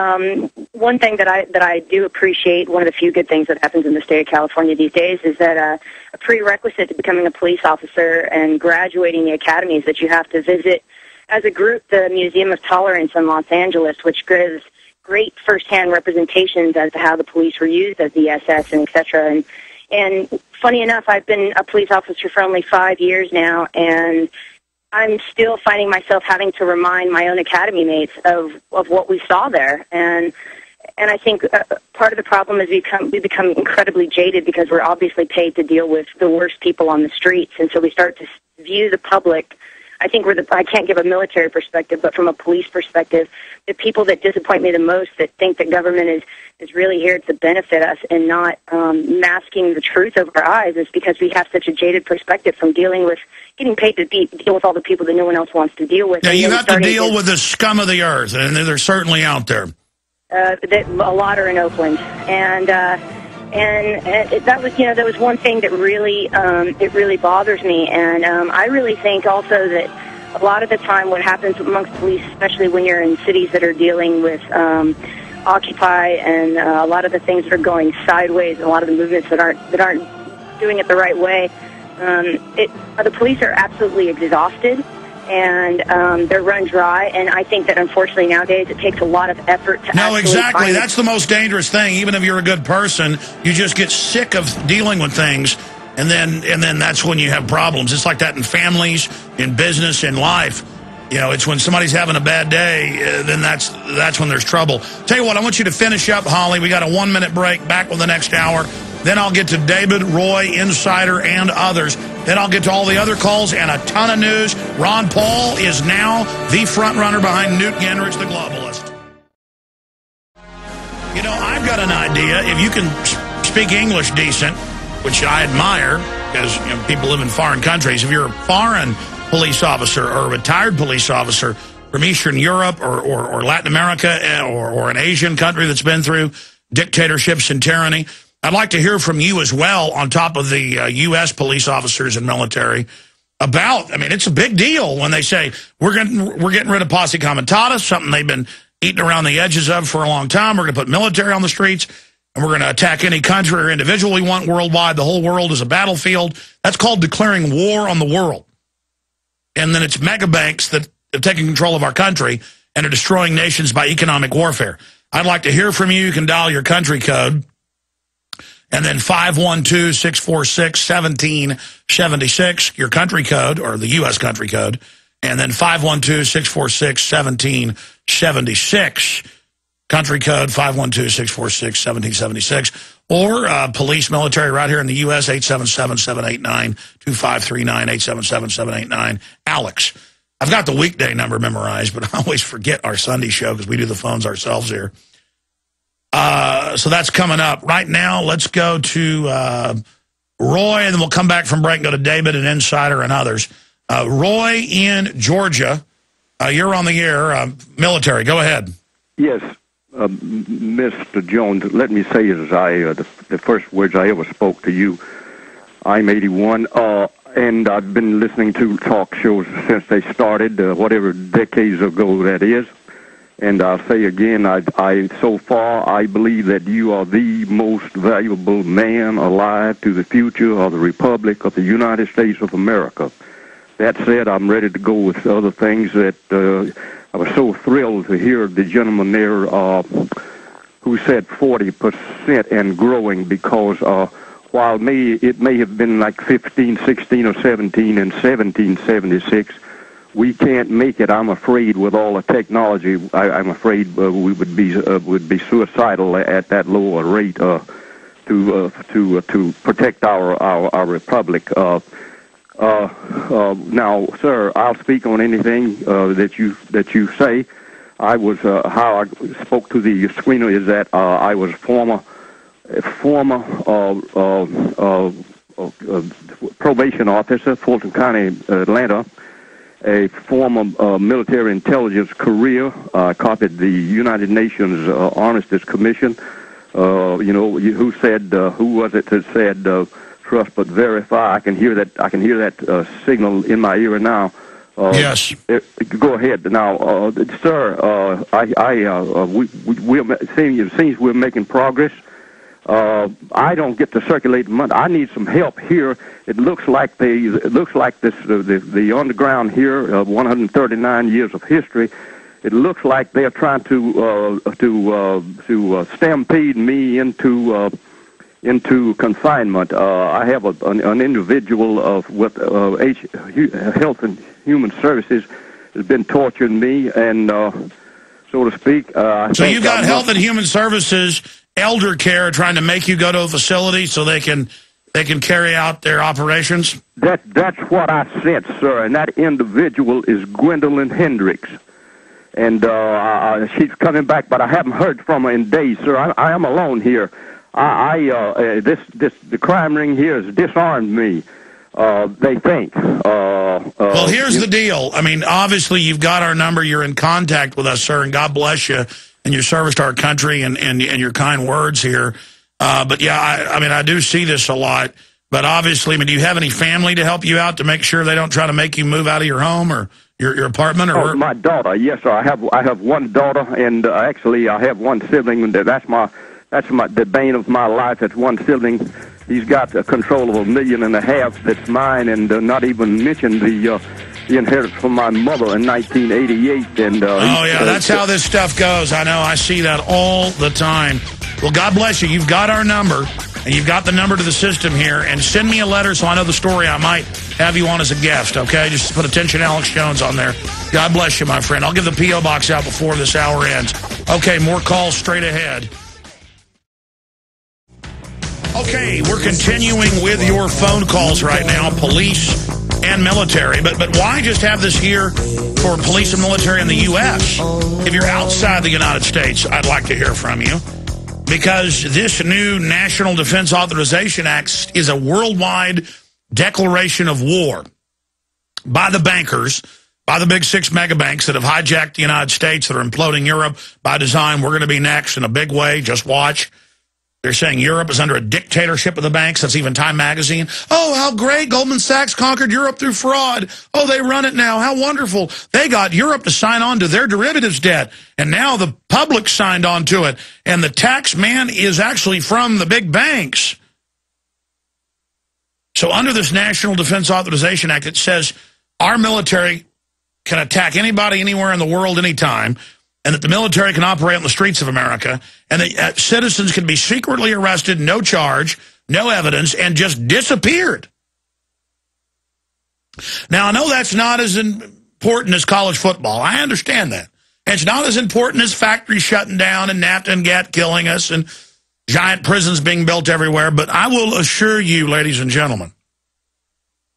One thing that I do appreciate, one of the few good things that happens in the state of California these days, is that a prerequisite to becoming a police officer and graduating the academy is that you have to visit, as a group, the Museum of Tolerance in Los Angeles, which gives great firsthand representations as to how the police were used as the SS and et cetera. And funny enough, I've been a police officer for only 5 years now, and I'm still finding myself having to remind my own academy mates of what we saw there. And I think part of the problem is we become incredibly jaded because we're obviously paid to deal with the worst people on the streets. And so we start to view the public. I think I can't give a military perspective, but from a police perspective, the people that disappoint me the most, that think that government is really here to benefit us and not masking the truth of our eyes, is because we have such a jaded perspective from getting paid to deal with all the people that no one else wants to deal with. Yeah, you have to deal with the scum of the earth, and they're certainly out there. A lot are in Oakland, and that was one thing that really it really bothers me. And I really think also that a lot of the time what happens amongst police, especially when you're in cities that are dealing with Occupy and a lot of the things that are going sideways, and a lot of the movements that aren't doing it the right way, the police are absolutely exhausted, and they're run dry. And I think that unfortunately nowadays it takes a lot of effort to exactly. That's the most dangerous thing. Even if you're a good person, you just get sick of dealing with things, and then that's when you have problems. It's like that in families, in business, in life. You know, it's when somebody's having a bad day, then that's when there's trouble. Tell you what, I want you to finish up, Holly. We got a 1-minute break. Back with the next hour. Then I'll get to David, Roy, Insider, and others. Then I'll get to all the other calls and a ton of news. Ron Paul is now the front runner behind Newt Gingrich, the globalist. You know, I've got an idea. If you can speak English decent, which I admire, because people live in foreign countries. If you're a foreign police officer or a retired police officer from Eastern Europe or Latin America or an Asian country that's been through dictatorships and tyranny, I'd like to hear from you as well, on top of the U.S. police officers and military, about, I mean, it's a big deal when they say, we're getting rid of posse comitatus, something they've been eating around the edges of for a long time. We're going to put military on the streets, and we're going to attack any country or individual we want worldwide. The whole world is a battlefield. That's called declaring war on the world. And then it's mega banks that have taken control of our country and are destroying nations by economic warfare. I'd like to hear from you. You can dial your country code. And then 512-646-1776, your country code, or the U.S. country code. And then 512-646-1776, country code 512-646-1776. Or police, military right here in the U.S., 877-789-2539, 877-789. Alex. I've got the weekday number memorized, but I always forget our Sunday show because we do the phones ourselves here. So that's coming up. Right now, let's go to Roy, and then we'll come back from break and go to David and Insider and others. Roy in Georgia, you're on the air. Military, go ahead. Yes, Mr. Jones, let me say as the first words I ever spoke to you, I'm 81, and I've been listening to talk shows since they started, whatever decades ago that is. And I'll say again, so far, I believe that you are the most valuable man alive to the future of the Republic of the United States of America. That said, I'm ready to go with other things that I was so thrilled to hear the gentleman there who said 40% and growing, because while it may have been like 15, 16, or 17 in 1776, we can't make it. I'm afraid with all the technology, I'm afraid we would be suicidal at that lower rate to protect our republic. Now, sir, I'll speak on anything that you say. I was how I spoke to the screener is that I was former probation officer, Fulton County, Atlanta, a former military intelligence career. I copied the United Nations Armistice Commission. Who was it that said trust but verify? I can hear that signal in my ear now. Yes. Go ahead now, sir. It seems we're making progress. I don't get to circulate money. I need some help here. It looks like the underground here, 139 years of history. It looks like they're trying to stampede me into confinement. I have an individual with Health and Human Services has been torturing me, and so to speak. So you got Health and Human Services, elder care, trying to make you go to a facility so they can carry out their operations? That's what I sense, sir. And that individual is Gwendolyn Hendricks. And she's coming back, but I haven't heard from her in days, sir. I am alone here. The crime ring here has disarmed me. They think. Well, here's the deal. I mean, obviously, you've got our number. You're in contact with us, sir, and God bless you and your service to our country and your kind words here. But, yeah, I do see this a lot. But obviously, do you have any family to help you out to make sure they don't try to make you move out of your home or your apartment? Or my daughter. Yes, sir. I have one daughter, and actually, I have one sibling. That's the bane of my life. That's one sibling. He's got control of $1.5 million that's mine, and not even mention the inheritance from my mother in 1988. And that's how this stuff goes. I know. I see that all the time. Well, God bless you. You've got our number, and you've got the number to the system here. And send me a letter so I know the story. I might have you on as a guest, okay? Just put attention Alex Jones on there. God bless you, my friend. I'll give the P.O. box out before this hour ends. Okay, more calls straight ahead. Okay, we're continuing with your phone calls right now, police and military. But why just have this here for police and military in the U.S.? If you're outside the United States, I'd like to hear from you. Because this new National Defense Authorization Act is a worldwide declaration of war by the bankers, by the big 6 mega banks that have hijacked the United States, that are imploding Europe by design. We're going to be next in a big way. Just watch. They're saying Europe is under a dictatorship of the banks. That's even Time Magazine. Oh, how great. Goldman Sachs conquered Europe through fraud. Oh, they run it now. How wonderful. They got Europe to sign on to their derivatives debt. And now the public signed on to it. And the tax man is actually from the big banks. So under this National Defense Authorization Act, it says our military can attack anybody, anywhere in the world, anytime. And that the military can operate on the streets of America, and that citizens can be secretly arrested, no charge, no evidence, and just disappeared. Now, I know that's not as important as college football. I understand that. And it's not as important as factories shutting down and NAFTA and GATT killing us and giant prisons being built everywhere. But I will assure you, ladies and gentlemen,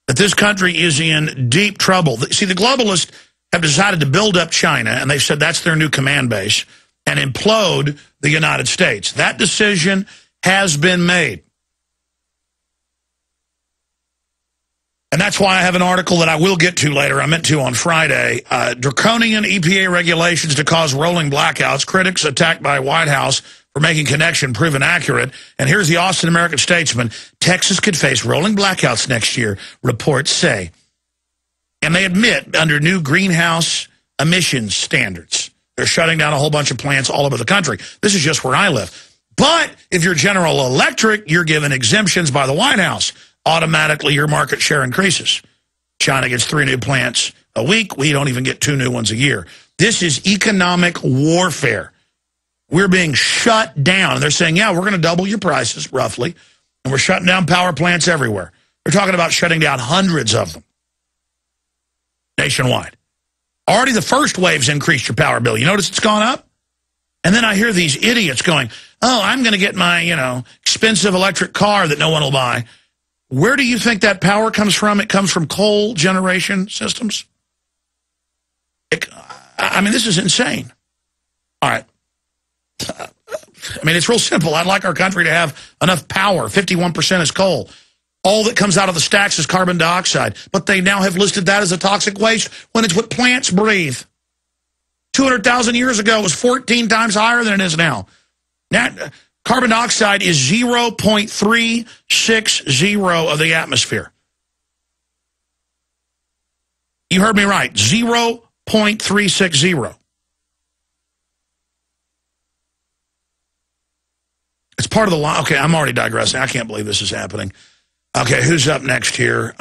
that this country is in deep trouble. See, the globalists have decided to build up China, and they've said that's their new command base, and implode the United States. That decision has been made. And that's why I have an article that I will get to later. I meant to on Friday. Draconian EPA regulations to cause rolling blackouts. Critics attacked by White House for making connection proven accurate. And here's the Austin American-Statesman. Texas could face rolling blackouts next year, reports say. And they admit, under new greenhouse emissions standards, they're shutting down a whole bunch of plants all over the country. This is just where I live. But if you're General Electric, you're given exemptions by the White House. Automatically, your market share increases. China gets 3 new plants a week. We don't even get 2 new ones a year. This is economic warfare. We're being shut down. And they're saying, yeah, we're going to double your prices, roughly. And we're shutting down power plants everywhere. They're talking about shutting down hundreds of them nationwide. Already the first wave's increased your power bill. You notice it's gone up? And then I hear these idiots going, oh, I'm going to get my, expensive electric car that no one will buy. Where do you think that power comes from? It comes from coal generation systems. This is insane. All right. It's real simple. I'd like our country to have enough power. 51% is coal. All that comes out of the stacks is carbon dioxide. But they now have listed that as a toxic waste when it's what plants breathe. 200,000 years ago, it was 14 times higher than it is now. Carbon dioxide is 0.360 of the atmosphere. You heard me right, 0.360. It's part of the law. Okay, I'm already digressing. I can't believe this is happening. Okay, who's up next here?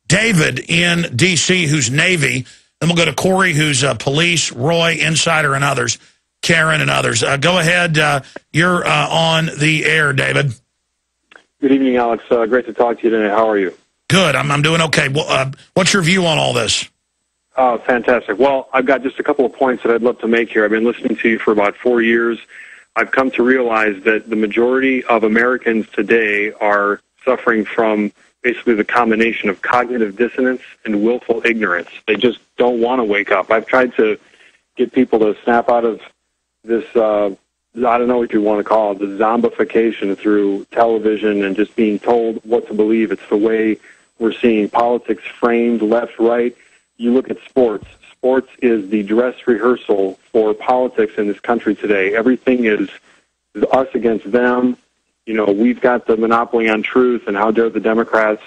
David in D.C., who's Navy. Then we'll go to Corey, who's police, Roy, Insider, and others, Karen and others. Go ahead. You're on the air, David. Good evening, Alex. Great to talk to you today. How are you? Good. I'm doing okay. Well, what's your view on all this? Oh, fantastic. Well, I've got just a couple of points that I'd love to make here. I've been listening to you for about 4 years. I've come to realize that the majority of Americans today are suffering from basically the combination of cognitive dissonance and willful ignorance. They just don't want to wake up. I've tried to get people to snap out of this, I don't know what you want to call it, the zombification through television and just being told what to believe. It's the way we're seeing politics framed left, right. You look at sports. Sports is the dress rehearsal for politics in this country today. Everything is us against them. We've got the monopoly on truth, and how dare the Democrats,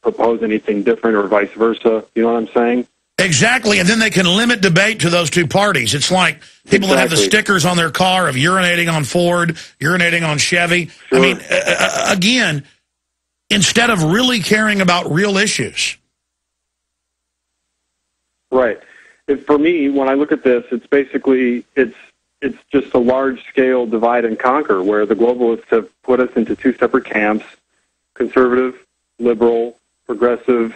propose anything different or vice versa. You know what I'm saying? Exactly, and then they can limit debate to those two parties. It's like people that have the stickers on their car of urinating on Ford, urinating on Chevy. Sure. Again, instead of really caring about real issues. Right. For me, when I look at this, it's basically, it's just a large-scale divide and conquer, where the globalists have put us into 2 separate camps, conservative, liberal, progressive,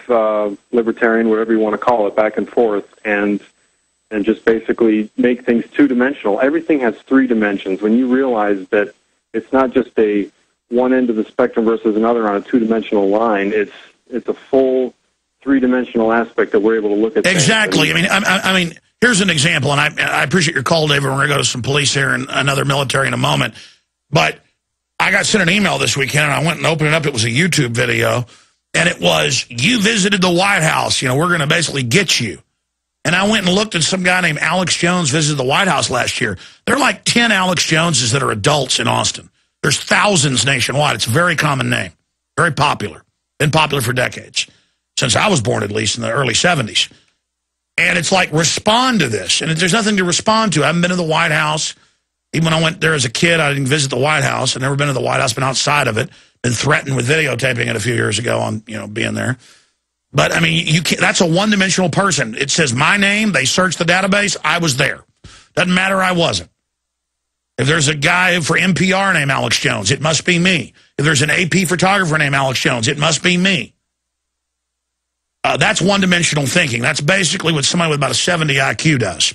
libertarian, whatever you want to call it, back and forth, and just basically make things 2-dimensional. Everything has 3 dimensions. When you realize that it's not just a one end of the spectrum versus another on a 2-dimensional line, it's a full 3-dimensional aspect that we're able to look at. Exactly. Here's an example, and I appreciate your call, David. We're going to go to some police here and another military in a moment. But I got sent an email this weekend, and I went and opened it up. It was a YouTube video, and it was, you visited the White House. We're going to basically get you. And I went and looked at some guy named Alex Jones visited the White House last year. There are like 10 Alex Joneses that are adults in Austin. There's thousands nationwide. It's a very common name, very popular, been popular for decades, since I was born at least in the early 70s. And it's like, respond to this. And there's nothing to respond to. I haven't been to the White House. Even when I went there as a kid, I didn't visit the White House. I've never been to the White House, been outside of it, been threatened with videotaping it a few years ago on, being there. But, you can't, that's a one-dimensional person. It says my name, they search the database, I was there. Doesn't matter, I wasn't. If there's a guy for NPR named Alex Jones, it must be me. If there's an AP photographer named Alex Jones, it must be me. That's one-dimensional thinking. That's basically what somebody with about a 70 IQ does.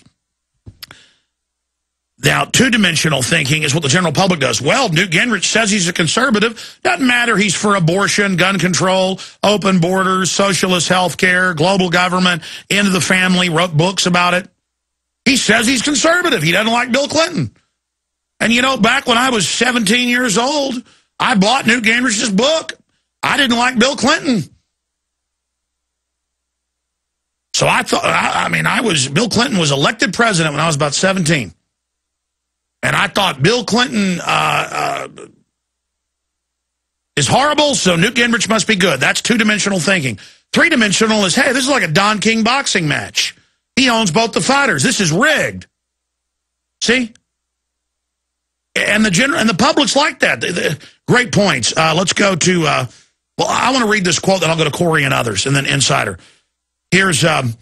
Now, 2-dimensional thinking is what the general public does. Well, Newt Gingrich says he's a conservative. Doesn't matter. He's for abortion, gun control, open borders, socialist health care, global government, end of the family, wrote books about it. He says he's conservative. He doesn't like Bill Clinton. And, back when I was 17 years old, I bought Newt Gingrich's book. I didn't like Bill Clinton. So I thought, Bill Clinton was elected president when I was about 17. And I thought Bill Clinton is horrible, so Newt Gingrich must be good. That's 2-dimensional thinking. 3-dimensional is, hey, this is like a Don King boxing match. He owns both the fighters. This is rigged. See? And the public's like that. Great points. Let's go to Well, I want to read this quote, then I'll go to Corey and others, and then Insider. Here's the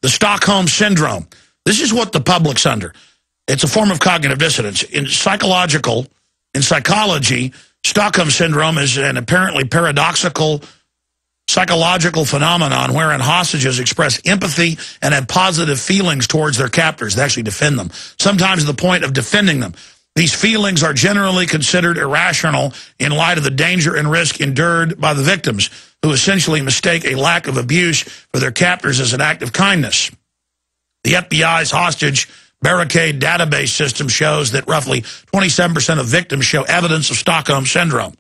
Stockholm Syndrome. This is what the public's under. It's a form of cognitive dissonance. In psychology, Stockholm Syndrome is an apparently paradoxical psychological phenomenon wherein hostages express empathy and have positive feelings towards their captors. They actually defend them, sometimes to the point of defending them. These feelings are generally considered irrational in light of the danger and risk endured by the victims, who essentially mistake a lack of abuse for their captors as an act of kindness. The FBI's hostage barricade database system shows that roughly 27% of victims show evidence of Stockholm Syndrome.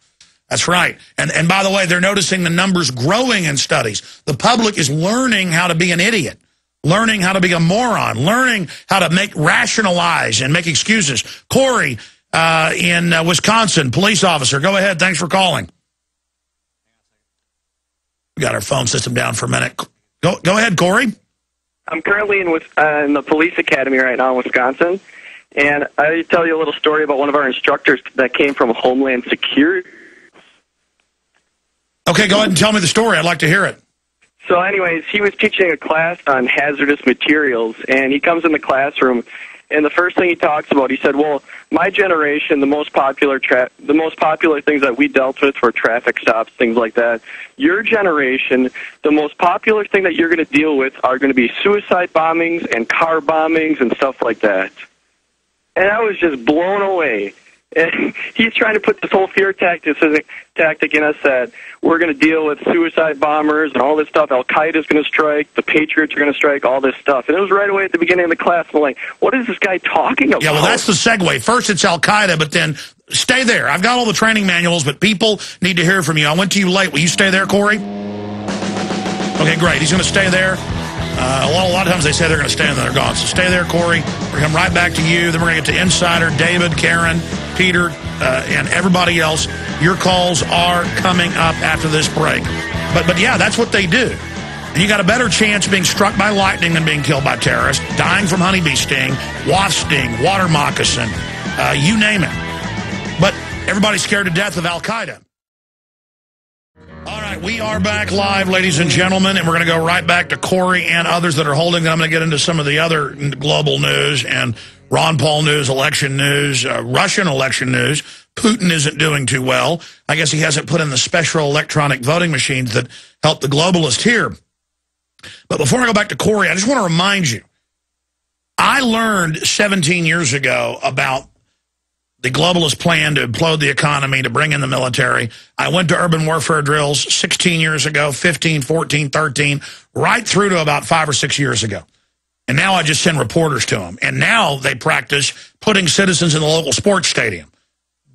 That's right. And by the way, they're noticing the numbers growing in studies. The public is learning how to be an idiot, learning how to be a moron, learning how to rationalize and make excuses. Corey in Wisconsin, police officer. Go ahead. Thanks for calling. We got our phone system down for a minute. Go ahead, Corey. I'm currently in the police academy right now in Wisconsin, and I tell you a little story about one of our instructors that came from Homeland Security. Okay, go ahead and tell me the story. I'd like to hear it. So anyways, he was teaching a class on hazardous materials, and he comes in the classroom, and the first thing he talks about, he said, well, my generation, the most popular things that we dealt with were traffic stops, things like that. Your generation, the most popular thing that you're going to deal with are going to be suicide bombings and car bombings and stuff like that. And I was just blown away. And he's trying to put this whole fear tactic in us that we're going to deal with suicide bombers and all this stuff. Al-Qaeda's going to strike, the Patriots are going to strike, all this stuff. And it was right away at the beginning of the class. I'm like, what is this guy talking about? Yeah, well, that's the segue. First, it's Al-Qaeda, but then stay there. I've got all the training manuals, but people need to hear from you. I went to you late. Will you stay there, Corey? Okay, great. He's going to stay there. A lot of times they say they're going to stay and then they're gone. So stay there, Corey. We're going to come right back to you. Then we're going to get to Insider, David, Karen, Peter, and everybody else. Your calls are coming up after this break. But yeah, that's what they do. And you got a better chance being struck by lightning than being killed by terrorists, dying from honeybee sting, wasp sting, water moccasin, you name it. But everybody's scared to death of Al-Qaeda. All right, we are back live, ladies and gentlemen, and we're going to go right back to Corey and others that are holding. Then I'm going to get into some of the other global news and Ron Paul news, election news, Russian election news. Putin isn't doing too well. I guess he hasn't put in the special electronic voting machines that help the globalists here. But before I go back to Corey, I just want to remind you, I learned 17 years ago about the globalist plan to implode the economy, to bring in the military. I went to urban warfare drills 16 years ago, 15, 14, 13, right through to about 5 or 6 years ago. And now I just send reporters to them. And now they practice putting citizens in the local sports stadium,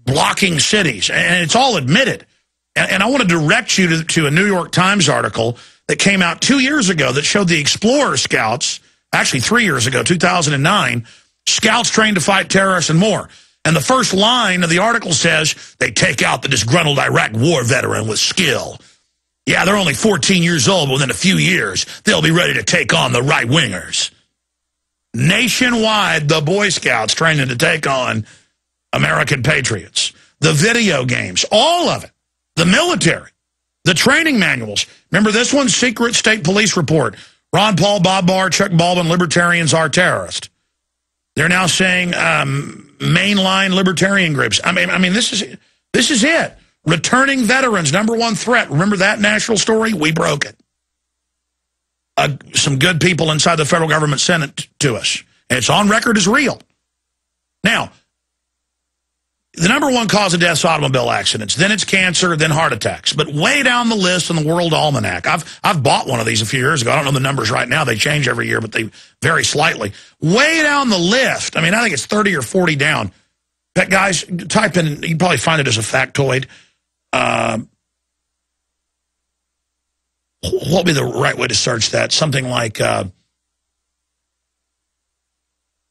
blocking cities. And it's all admitted. And I want to direct you to a New York Times article that came out 2 years ago that showed the Explorer scouts, actually 3 years ago, 2009, scouts trained to fight terrorists and more. And the first line of the article says, they take out the disgruntled Iraq war veteran with skill. Yeah, they're only 14 years old, but within a few years, they'll be ready to take on the right-wingers. Nationwide, the Boy Scouts training to take on American patriots. The video games, all of it. The military, the training manuals. Remember this one? Secret State Police report. Ron Paul, Bob Barr, Chuck Baldwin, libertarians are terrorists. They're now saying mainline libertarian groups. I mean, this is it. Returning veterans, #1 threat. Remember that national story? We broke it. Some good people inside the federal government sent it to us. And it's on record as real. Now, the #1 cause of death is automobile accidents. Then it's cancer, then heart attacks. But way down the list in the World Almanac, I've bought one of these a few years ago. I don't know the numbers right now. They change every year, but they vary slightly. Way down the list, I mean, I think it's 30 or 40 down. But guys, type in, you can probably find it as a factoid. What would be the right way to search that? Something like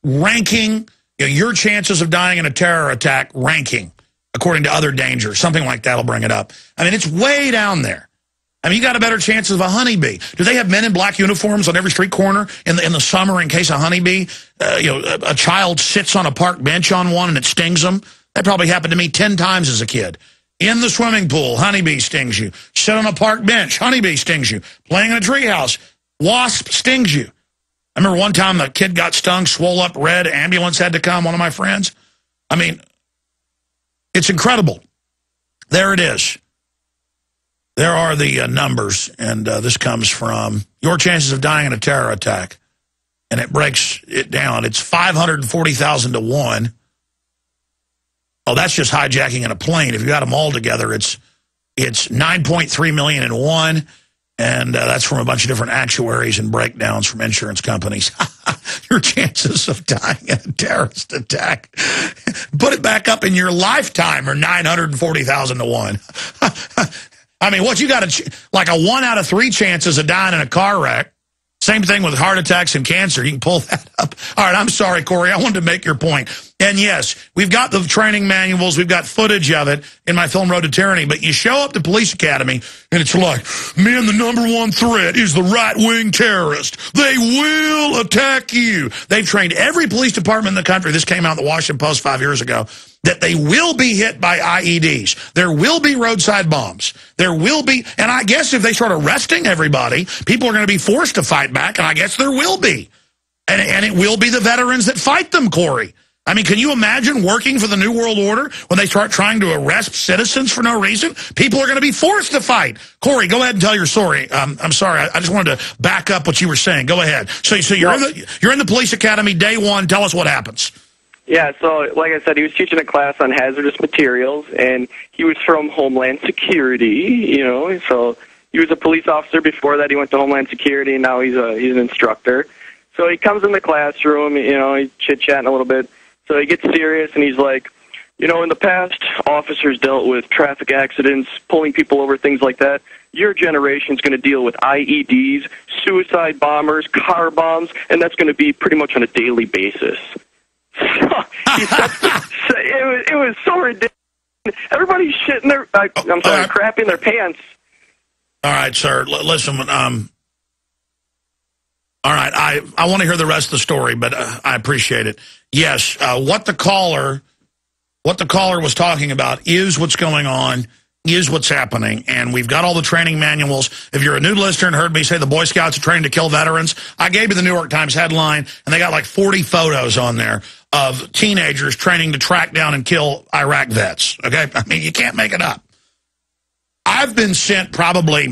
ranking, your chances of dying in a terror attack ranking according to other dangers. Something like that will bring it up. I mean, it's way down there. I mean, you got a better chance of a honeybee. Do they have men in black uniforms on every street corner in the summer in case a honeybee, a child sits on a park bench on one and it stings them? That probably happened to me 10 times as a kid. In the swimming pool, honeybee stings you. Sit on a park bench, honeybee stings you. Playing in a treehouse, wasp stings you. I remember one time the kid got stung, swole up red, ambulance had to come, one of my friends. I mean, it's incredible. There it is. There are the numbers, and this comes from your chances of dying in a terror attack. And it breaks it down. It's 540,000 to 1. Oh, that's just hijacking in a plane. If you got them all together, it's 9.3 million in one, and that's from a bunch of different actuaries and breakdowns from insurance companies. Your chances of dying in a terrorist attack, put it back up in your lifetime, are 940,000 to 1. I mean, what you got like a 1 out of 3 chances of dying in a car wreck. Same thing with heart attacks and cancer. You can pull that up. All right, I'm sorry, Corey. I wanted to make your point. And yes, we've got the training manuals. We've got footage of it in my film Road to Tyranny. But you show up to police academy, and it's like, man, the #1 threat is the right-wing terrorist. They will attack you. They've trained every police department in the country. This came out in the Washington Post 5 years ago. That they will be hit by IEDs. There will be roadside bombs. There will be, and I guess if they start arresting everybody, people are going to be forced to fight back, and I guess there will be. And it will be the veterans that fight them, Corey. I mean, can you imagine working for the New World Order when they start trying to arrest citizens for no reason? People are going to be forced to fight. Corey, go ahead and tell your story. I'm sorry, I just wanted to back up what you were saying. Go ahead. So you're in the police academy, day one. Tell us what happens. Yeah, so like I said, he was teaching a class on hazardous materials, and he was from Homeland Security, so he was a police officer before that. He went to Homeland Security, and now he's an instructor. So he comes in the classroom, he's chit-chatting a little bit. So he gets serious, and he's like, in the past, officers dealt with traffic accidents, pulling people over, things like that. Your generation's going to deal with IEDs, suicide bombers, car bombs, and that's going to be pretty much on a daily basis. It was so ridiculous. Everybody's shitting their, crapping their pants. All right, sir. Listen, all right, I want to hear the rest of the story, but I appreciate it. Yes, what the caller was talking about is what's going on, is what's happening, and we've got all the training manuals. If you're a new listener and heard me say the Boy Scouts are trained to kill veterans, I gave you the New York Times headline, and they got like 40 photos on there of teenagers training to track down and kill Iraq vets, okay? I mean, you can't make it up. I've been sent probably,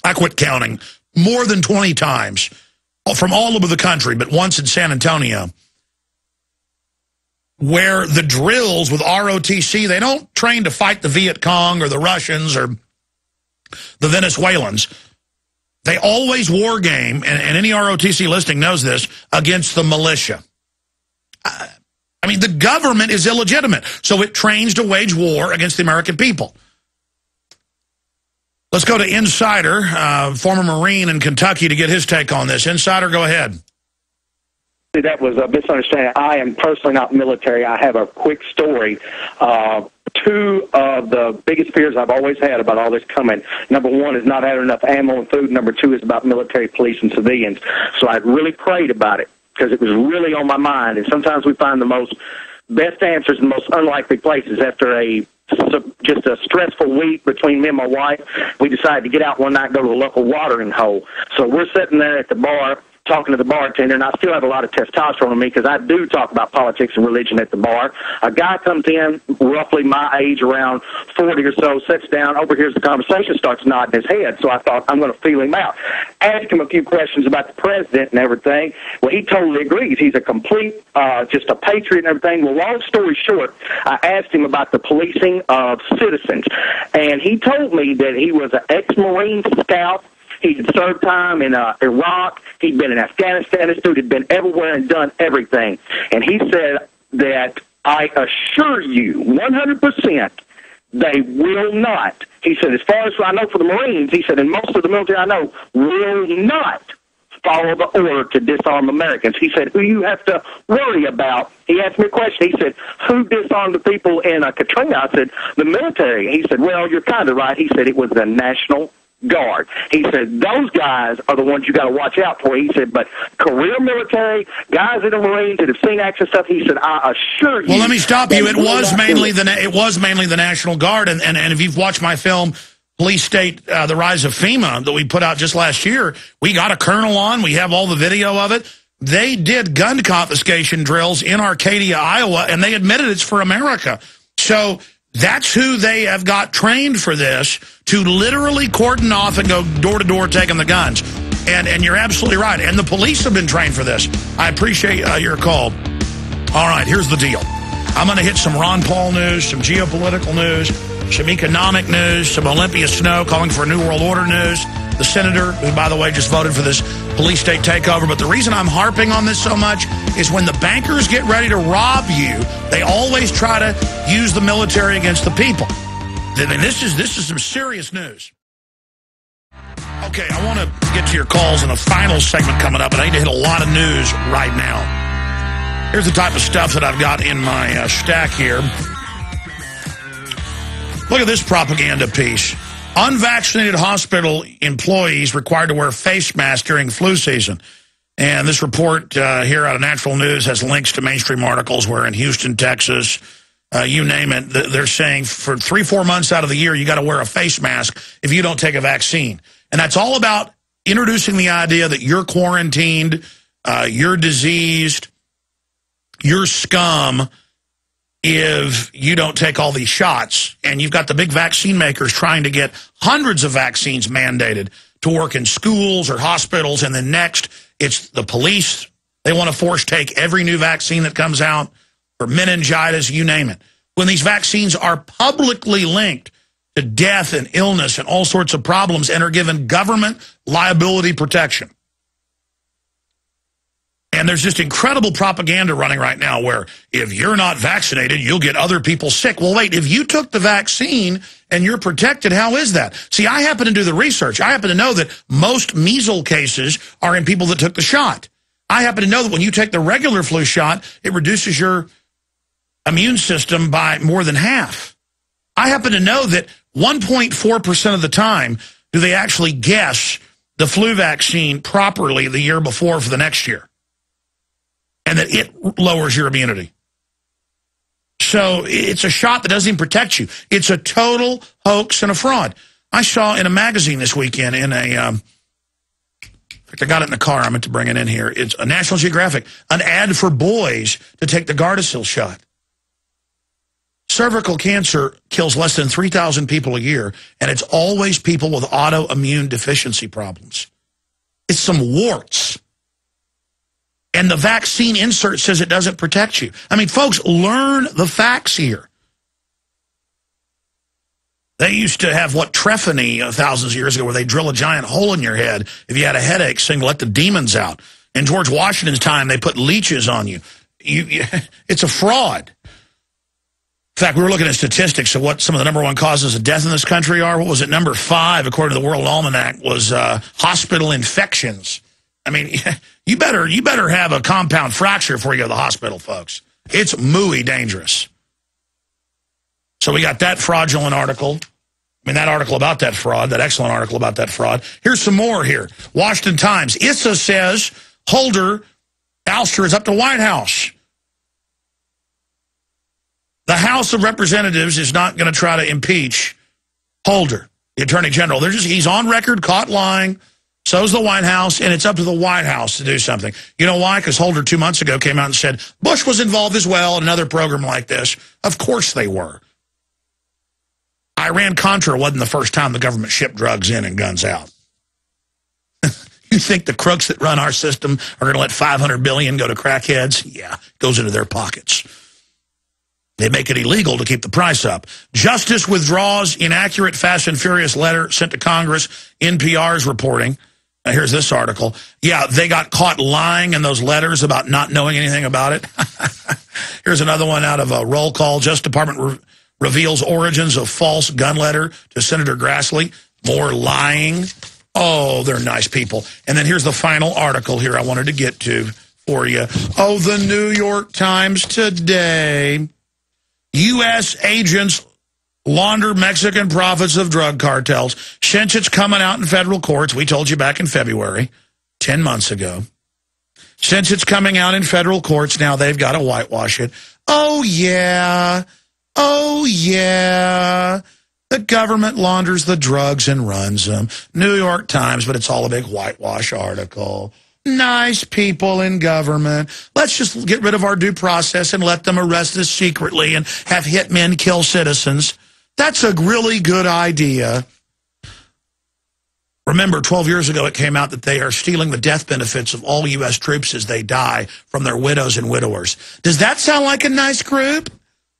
I quit counting, more than 20 times from all over the country, but once in San Antonio, where the drills with ROTC, they don't train to fight the Viet Cong or the Russians or the Venezuelans. They always war game, and any ROTC listing knows this, against the militia. I mean, the government is illegitimate, so it trains to wage war against the American people. Let's go to Insider, former Marine in Kentucky, to get his take on this. Insider, go ahead. That was a misunderstanding. I am personally not military. I have a quick story. Two of the biggest fears I've always had about all this coming, number one is not having enough ammo and food. Number two is about military, police, and civilians. So I really prayed about it because it was really on my mind. And sometimes we find the best answers in the most unlikely places. After just a stressful week between me and my wife, we decided to get out one night and go to a local watering hole. So we're sitting there at the bar talking to the bartender, and I still have a lot of testosterone in me because I do talk about politics and religion at the bar. A guy comes in, roughly my age, around 40 or so, sits down, overhears the conversation, starts nodding his head. So I thought, I'm going to feel him out. Ask him a few questions about the president and everything. Well, he totally agrees. He's a complete, just a patriot and everything. Well, long story short, I asked him about the policing of citizens, and he told me that he was an ex-Marine scout. He had served time in Iraq. He'd been in Afghanistan. This dude had been everywhere and done everything. And he said that, I assure you, 100%, they will not. He said, as far as I know for the Marines, he said, and most of the military I know will not follow the order to disarm Americans. He said, who you have to worry about? He asked me a question. He said, who disarmed the people in Katrina? I said, the military. He said, well, you're kind of right. He said, it was the National Guard. He said, those guys are the ones you got to watch out for. He said, but career military, guys in the Marines that have seen action stuff, he said, I assure you. Well, let me stop you. It was mainly the National Guard. And if you've watched my film, Police State, The Rise of FEMA, that we put out just last year, we got a colonel on. We have all the video of it. They did gun confiscation drills in Arcadia, Iowa, and they admitted it's for America. So that's who they have got trained for this, to literally cordon off and go door to door taking the guns. And you're absolutely right. And the police have been trained for this. I appreciate your call. All right, here's the deal. I'm going to hit some Ron Paul news, some geopolitical news, some economic news, some Olympia Snow calling for a New World Order news. The senator, who, by the way, just voted for this police state takeover. But the reason I'm harping on this so much is when the bankers get ready to rob you, they always try to use the military against the people. I mean, this is some serious news. Okay, I want to get to your calls in a final segment coming up, but I need to hit a lot of news right now. Here's the type of stuff that I've got in my stack here. Look at this propaganda piece. Unvaccinated hospital employees required to wear face masks during flu season. And this report here out of Natural News has links to mainstream articles where in Houston, Texas, you name it, they're saying for 3-4 months out of the year, you got to wear a face mask if you don't take a vaccine. And that's all about introducing the idea that you're quarantined, you're diseased, you're scum, if you don't take all these shots. And you've got the big vaccine makers trying to get hundreds of vaccines mandated to work in schools or hospitals. And then next, it's the police. They want to force take every new vaccine that comes out for meningitis, you name it. When these vaccines are publicly linked to death and illness and all sorts of problems and are given government liability protection. And there's just incredible propaganda running right now where if you're not vaccinated, you'll get other people sick. Well, wait, if you took the vaccine and you're protected, how is that? See, I happen to do the research. I happen to know that most measles cases are in people that took the shot. I happen to know that when you take the regular flu shot, it reduces your immune system by more than half. I happen to know that 1.4% of the time do they actually guess the flu vaccine properly the year before for the next year. And that it lowers your immunity. So it's a shot that doesn't even protect you. It's a total hoax and a fraud. I saw in a magazine this weekend in a, in fact, I got it in the car. I meant to bring it in here. It's a National Geographic, an ad for boys to take the Gardasil shot. Cervical cancer kills less than 3,000 people a year, and it's always people with autoimmune deficiency problems. It's some warts. And the vaccine insert says it doesn't protect you. I mean, folks, learn the facts here. They used to have what Trefany thousands of years ago, where they drill a giant hole in your head if you had a headache, saying let the demons out. In George Washington's time, they put leeches on you. It's a fraud. In fact, we were looking at statistics of what some of the #1 causes of death in this country are. What was it? Number 5, according to the World Almanac, was hospital infections. I mean, you better have a compound fracture before you go to the hospital, folks. It's mooey dangerous. So we got that fraudulent article. I mean, that article about that fraud, that excellent article about that fraud. Here's some more here. Washington Times. Issa says Holder ouster is up to White House. The House of Representatives is not going to try to impeach Holder, the Attorney General. He's on record, caught lying. So's the White House, and it's up to the White House to do something. You know why? Because Holder 2 months ago came out and said Bush was involved as well in another program like this. Of course they were. Iran-Contra wasn't the first time the government shipped drugs in and guns out. You think the crooks that run our system are going to let $500 billion go to crackheads? Yeah, it goes into their pockets. They make it illegal to keep the price up. Justice withdraws inaccurate Fast and Furious letter sent to Congress. NPR's reporting. Here's this article. Yeah, they got caught lying in those letters about not knowing anything about it. Here's another one out of a roll call. Justice Department reveals origins of false gun letter to Senator Grassley. More lying. Oh, they're nice people. And then here's the final article here I wanted to get to for you. Oh, the New York Times today. U.S. agents launder Mexican profits of drug cartels. Since it's coming out in federal courts, we told you back in February, 10 months ago. Since it's coming out in federal courts, now they've got to whitewash it. Oh, yeah. Oh, yeah. The government launders the drugs and runs them. New York Times, but it's all a big whitewash article. Nice people in government. Let's just get rid of our due process and let them arrest us secretly and have hitmen kill citizens. That's a really good idea. Remember, 12 years ago, it came out that they are stealing the death benefits of all U.S. troops as they die from their widows and widowers. Does that sound like a nice group?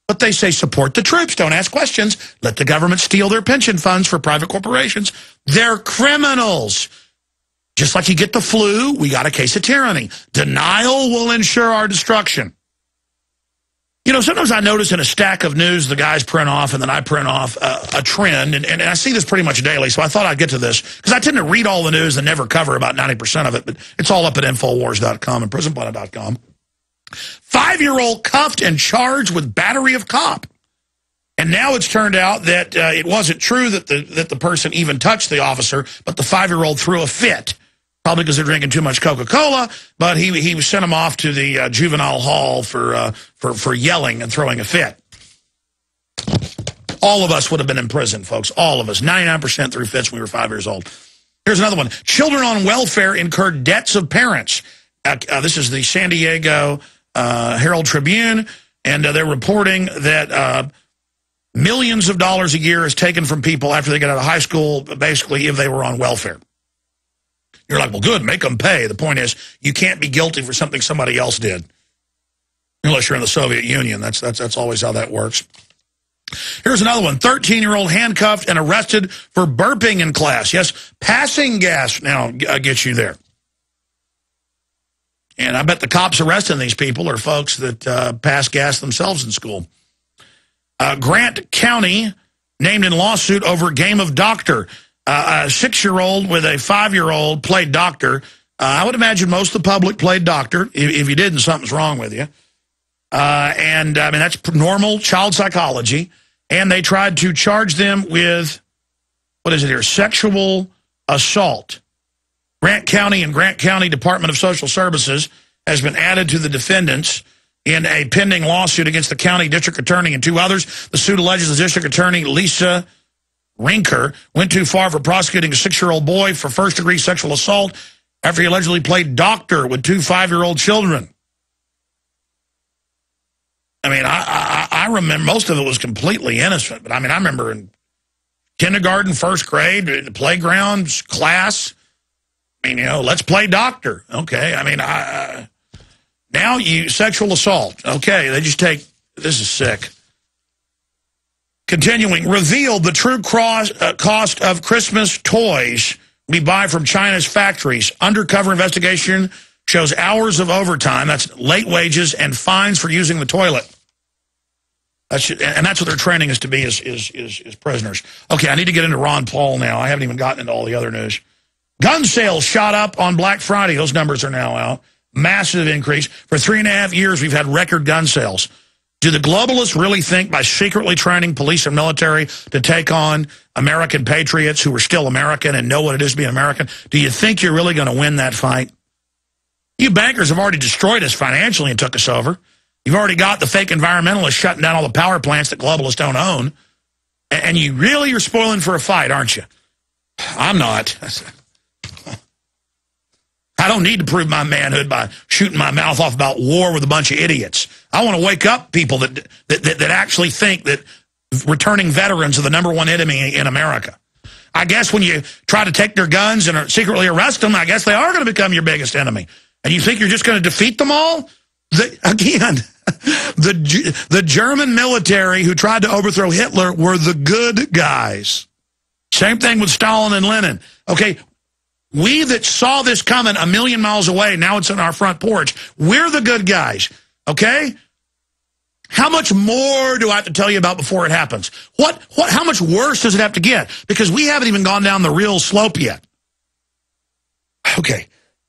But they say support the troops, don't ask questions. Let the government steal their pension funds for private corporations. They're criminals. Just like you get the flu, we got a case of tyranny. Denial will ensure our destruction. You know, sometimes I notice in a stack of news the guys print off and then I print off a trend, and I see this pretty much daily, so I thought I'd get to this, because I tend to read all the news and never cover about 90% of it, but it's all up at Infowars.com and PrisonPlanet.com. 5-year-old cuffed and charged with battery of cop. And now it's turned out that it wasn't true that the person even touched the officer, but the 5-year-old threw a fit, probably because they're drinking too much Coca-Cola, but he sent him off to the juvenile hall for yelling and throwing a fit. All of us would have been in prison, folks. All of us. 99% threw fits when we were 5 years old. Here's another one. Children on welfare incurred debts of parents. This is the San Diego Herald Tribune, and they're reporting that millions of dollars a year is taken from people after they get out of high school, basically, if they were on welfare. You're like, well, good, make them pay. The point is, you can't be guilty for something somebody else did, unless you're in the Soviet Union. That's always how that works. Here's another one. 13-year-old handcuffed and arrested for burping in class. Yes, passing gas now gets you there. And I bet the cops arresting these people are folks that pass gas themselves in school. Grant County named in lawsuit over game of doctor. A 6-year-old with a 5-year-old played doctor. I would imagine most of the public played doctor. If you didn't, something's wrong with you. I mean, that's normal child psychology. And they tried to charge them with, what is it here, sexual assault. Grant County and Grant County Department of Social Services has been added to the defendants in a pending lawsuit against the county district attorney and 2 others. The suit alleges the district attorney, Lisa Rinker, went too far for prosecuting a 6-year-old boy for first-degree sexual assault after he allegedly played doctor with 2 5-year-old children. I mean, I remember most of it was completely innocent, but I mean, I remember in kindergarten, first grade, the playground, class, I mean, you know, let's play doctor. Okay, I mean, now sexual assault. Okay, they just take, this is sick. Continuing, revealed the true cost of Christmas toys we buy from China's factories. Undercover investigation shows hours of overtime, that's late wages, and fines for using the toilet. And that's what their training is to be, is prisoners. Okay, I need to get into Ron Paul now. I haven't even gotten into all the other news. Gun sales shot up on Black Friday. Those numbers are now out. Massive increase. For 3.5 years, we've had record gun sales. Do the globalists really think by secretly training police and military to take on American patriots who are still American and know what it is to be American, do you think you're really going to win that fight? You bankers have already destroyed us financially and took us over. You've already got the fake environmentalists shutting down all the power plants that globalists don't own. And you really are spoiling for a fight, aren't you? I'm not. I don't need to prove my manhood by shooting my mouth off about war with a bunch of idiots. I want to wake up people that actually think that returning veterans are the #1 enemy in America. I guess when you try to take their guns and secretly arrest them, I guess they are going to become your biggest enemy. And you think you're just going to defeat them all? The German military who tried to overthrow Hitler were the good guys. Same thing with Stalin and Lenin. Okay, we that saw this coming a million miles away, now it's on our front porch. We're the good guys, okay? How much more do I have to tell you about before it happens? How much worse does it have to get? Because we haven't even gone down the real slope yet. Okay,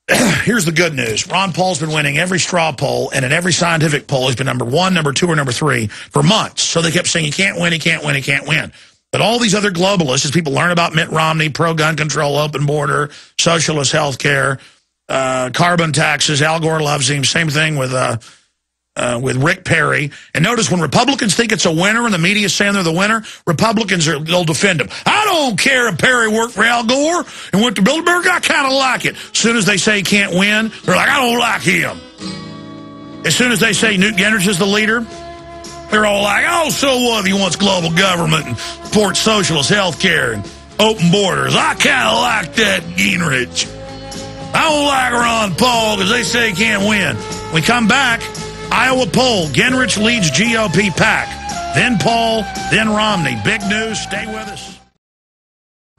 here's the good news. Ron Paul's been winning every straw poll, and in every scientific poll, he's been number 1, number 2, or number 3 for months. So they kept saying, he can't win, he can't win, he can't win. But all these other globalists, as people learn about Mitt Romney, pro-gun control, open border, socialist health care, carbon taxes, Al Gore loves him, same thing with Rick Perry. And notice when Republicans think it's a winner and the media's saying they're the winner, they'll defend him. I don't care if Perry worked for Al Gore and went to Bilderberg, I kind of like it. As soon as they say he can't win, they're like, I don't like him. As soon as they say Newt Gingrich is the leader, they're all like, oh, so what if he wants global government and supports socialist health care and open borders? I kind of like that Gingrich. I don't like Ron Paul because they say he can't win. We come back, Iowa poll, Gingrich leads GOP pack. Then Paul, then Romney. Big news. Stay with us.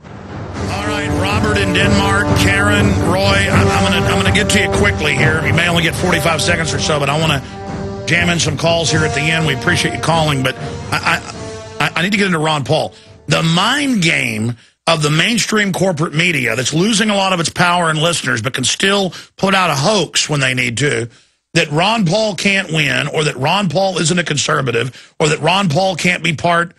All right, Robert in Denmark, Karen, Roy, I'm gonna get to you quickly here. You may only get 45 seconds or so, but I want to jam in some calls here at the end. We appreciate you calling, but I need to get into Ron Paul. The mind game of the mainstream corporate media that's losing a lot of its power and listeners, but can still put out a hoax when they need to, that Ron Paul can't win, or that Ron Paul isn't a conservative, or that Ron Paul can't be part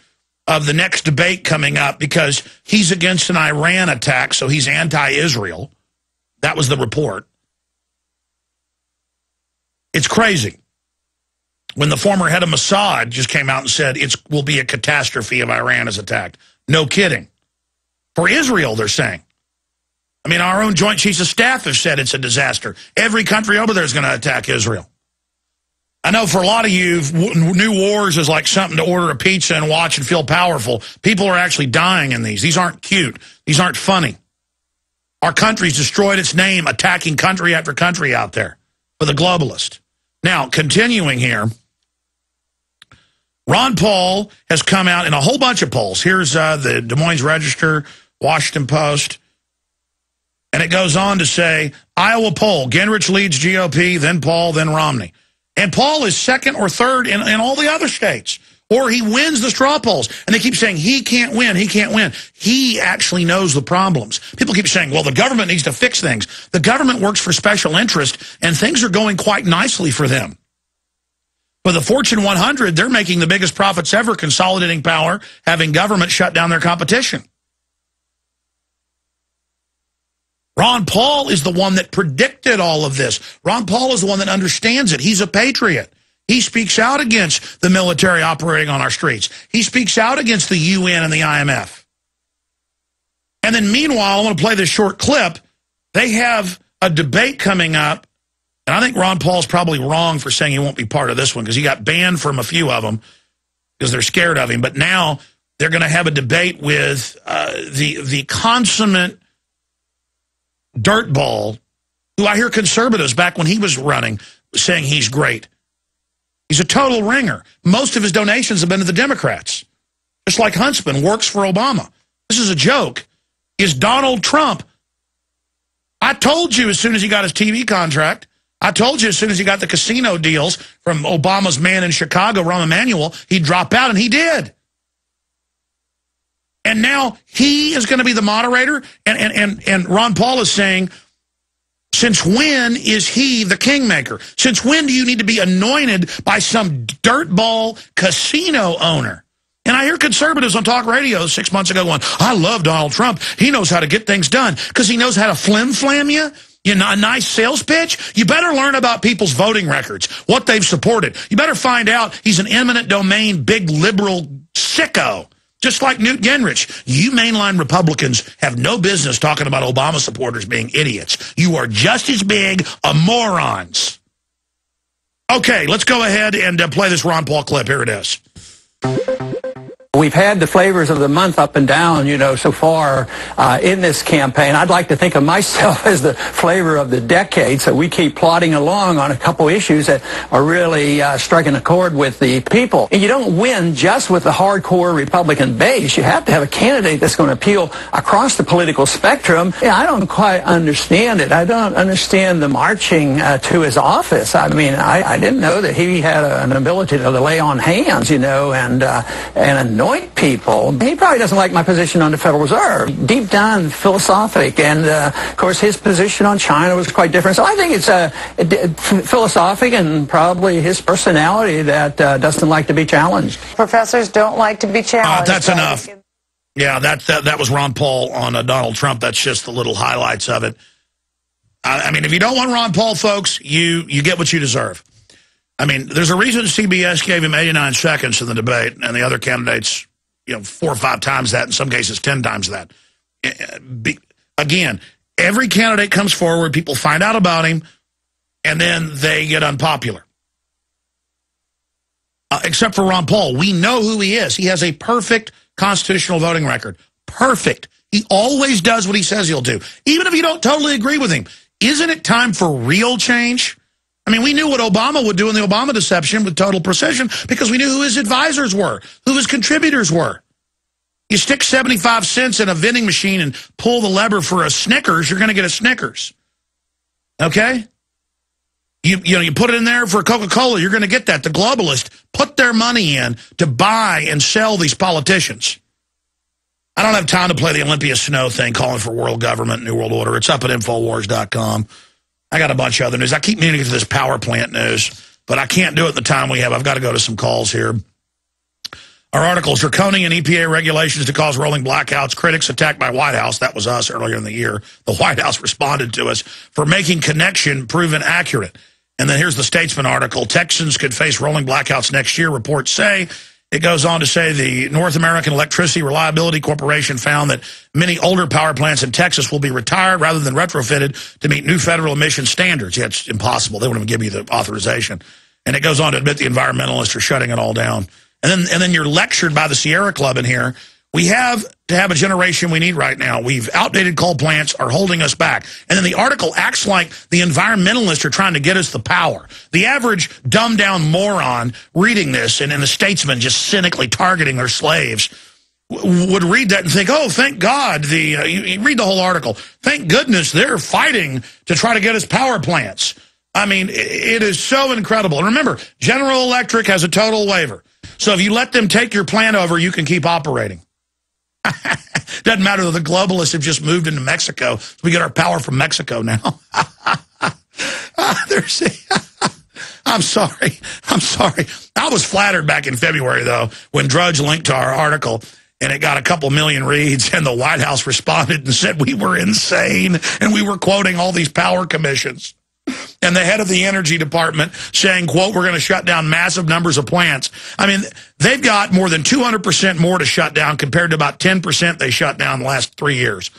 of the next debate coming up because he's against an Iran attack, so he's anti-Israel. That was the report. It's crazy. When the former head of Mossad just came out and said it will be a catastrophe if Iran is attacked. No kidding. For Israel, they're saying. I mean, our own Joint Chiefs of Staff have said it's a disaster. Every country over there is going to attack Israel. I know for a lot of you, new wars is like something to order a pizza and watch and feel powerful. People are actually dying in these. These aren't cute. These aren't funny. Our country's destroyed its name attacking country after country out there for the globalist. Now, continuing here, Ron Paul has come out in a whole bunch of polls. Here's the Des Moines Register, Washington Post. And it goes on to say, Iowa poll, Gingrich leads GOP, then Paul, then Romney. And Paul is second or third in all the other states. Or he wins the straw polls. And they keep saying, he can't win, he can't win. He actually knows the problems. People keep saying, well, the government needs to fix things. The government works for special interest, and things are going quite nicely for them. For the Fortune 100, they're making the biggest profits ever, consolidating power, having government shut down their competition. Ron Paul is the one that predicted all of this. Ron Paul is the one that understands it. He's a patriot. He speaks out against the military operating on our streets. He speaks out against the UN and the IMF. And then meanwhile, I want to play this short clip. They have a debate coming up, and I think Ron Paul's probably wrong for saying he won't be part of this one because he got banned from a few of them because they're scared of him. But now they're going to have a debate with the consummate dirtball, who I hear conservatives back when he was running saying he's great. He's a total ringer. Most of his donations have been to the Democrats. Just like Huntsman works for Obama. This is a joke. Is Donald Trump. I told you as soon as he got his TV contract, I told you as soon as he got the casino deals from Obama's man in Chicago, Rahm Emanuel, he'd drop out, and he did. And now he is going to be the moderator, and Ron Paul is saying, since when is he the kingmaker? Since when do you need to be anointed by some dirtball casino owner? And I hear conservatives on talk radio 6 months ago going, I love Donald Trump. He knows how to get things done because he knows how to flim-flam you. You know, a nice sales pitch. You better learn about people's voting records, what they've supported. You better find out he's an eminent domain, big liberal sicko. Just like Newt Gingrich, you mainline Republicans have no business talking about Obama supporters being idiots. You are just as big a morons. Okay, let's go ahead and play this Ron Paul clip. Here it is. We've had the flavors of the month up and down, you know, so far in this campaign. I'd like to think of myself as the flavor of the decade, so we keep plodding along on a couple issues that are really striking a chord with the people. And you don't win just with the hardcore Republican base. You have to have a candidate that's going to appeal across the political spectrum. Yeah, I don't quite understand it. I don't understand the marching to his office. I mean, I didn't know that he had an ability to lay on hands, you know, and anoint people. He probably doesn't like my position on the Federal Reserve. Deep down, philosophic, and of course his position on China was quite different. So I think it's philosophic and probably his personality that doesn't like to be challenged. Professors don't like to be challenged. That's enough. Yeah, that was Ron Paul on Donald Trump. That's just the little highlights of it. I mean, if you don't want Ron Paul, folks, you get what you deserve. I mean, there's a reason CBS gave him 89 seconds in the debate, and the other candidates, 4 or 5 times that, in some cases 10 times that. Again, every candidate comes forward, people find out about him, and then they get unpopular. Except for Ron Paul. We know who he is. He has a perfect constitutional voting record. Perfect. He always does what he says he'll do, even if you don't totally agree with him. Isn't it time for real change? I mean, we knew what Obama would do in the Obama deception with total precision because we knew who his advisors were, who his contributors were. You stick 75 cents in a vending machine and pull the lever for a Snickers, you're going to get a Snickers. Okay? You put it in there for Coca-Cola, you're going to get that. The globalists put their money in to buy and sell these politicians. I don't have time to play the Olympia Snow thing calling for world government, new world order. It's up at Infowars.com. I got a bunch of other news. I keep meaning to get to this power plant news, but I can't do it the time we have. I've got to go to some calls here. Our article is Draconian EPA regulations to cause rolling blackouts. Critics attacked by White House. That was us earlier in the year. The White House responded to us for making connection proven accurate. And then here's the Statesman article. Texans could face rolling blackouts next year, reports say. It goes on to say the North American Electricity Reliability Corporation found that many older power plants in Texas will be retired rather than retrofitted to meet new federal emission standards. Yeah, it's impossible. They wouldn't even give you the authorization. And it goes on to admit the environmentalists are shutting it all down. And then you're lectured by the Sierra Club in here. We have to have a generation we need right now. We've outdated coal plants are holding us back. And then the article acts like the environmentalists are trying to get us the power. The average dumbed-down moron reading this and the statesman just cynically targeting their slaves would read that and think, oh, thank God. You read the whole article. Thank goodness they're fighting to try to get us power plants. I mean, it is so incredible. And remember, General Electric has a total waiver. So if you let them take your plant over, you can keep operating. Doesn't matter that the globalists have just moved into Mexico. We get our power from Mexico now. I'm sorry. I was flattered back in February, though, when Drudge linked to our article, and it got a couple million reads, and the White House responded and said we were insane, and we were quoting all these power commissions. And the head of the Energy Department saying, quote, we're going to shut down massive numbers of plants. I mean, they've got more than 200% more to shut down compared to about 10% they shut down the last 3 years.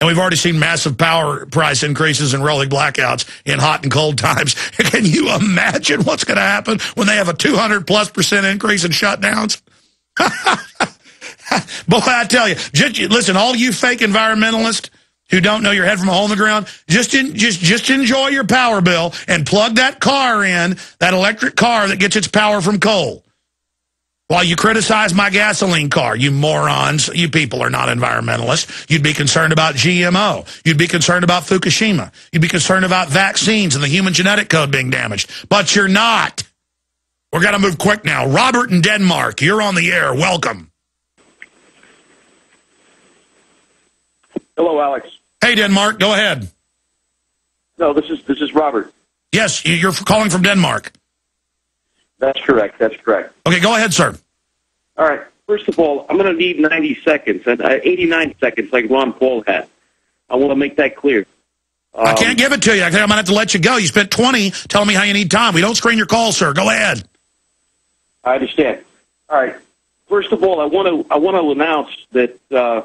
And we've already seen massive power price increases and rolling blackouts in hot and cold times. Can you imagine what's going to happen when they have a 200+% increase in shutdowns? Boy, I tell you, listen, all you fake environmentalists who don't know your head from a hole in the ground, just enjoy your power bill and plug that car in, that electric car that gets its power from coal. While you criticize my gasoline car, you morons, you people are not environmentalists. You'd be concerned about GMO. You'd be concerned about Fukushima. You'd be concerned about vaccines and the human genetic code being damaged. But you're not. We're going to move quick now. Robert in Denmark, you're on the air. Welcome. Hello, Alex. Hey, Denmark. Go ahead. No, this is Robert. Yes, you're calling from Denmark. That's correct. That's correct. Okay, go ahead, sir. All right. First of all, I'm going to need 90 seconds, and 89 seconds like Ron Paul had. I want to make that clear. I can't give it to you. I think I'm going to have to let you go. You spent 20 telling me how you need time. We don't screen your call, sir. Go ahead. I understand. All right. First of all, I want to announce that a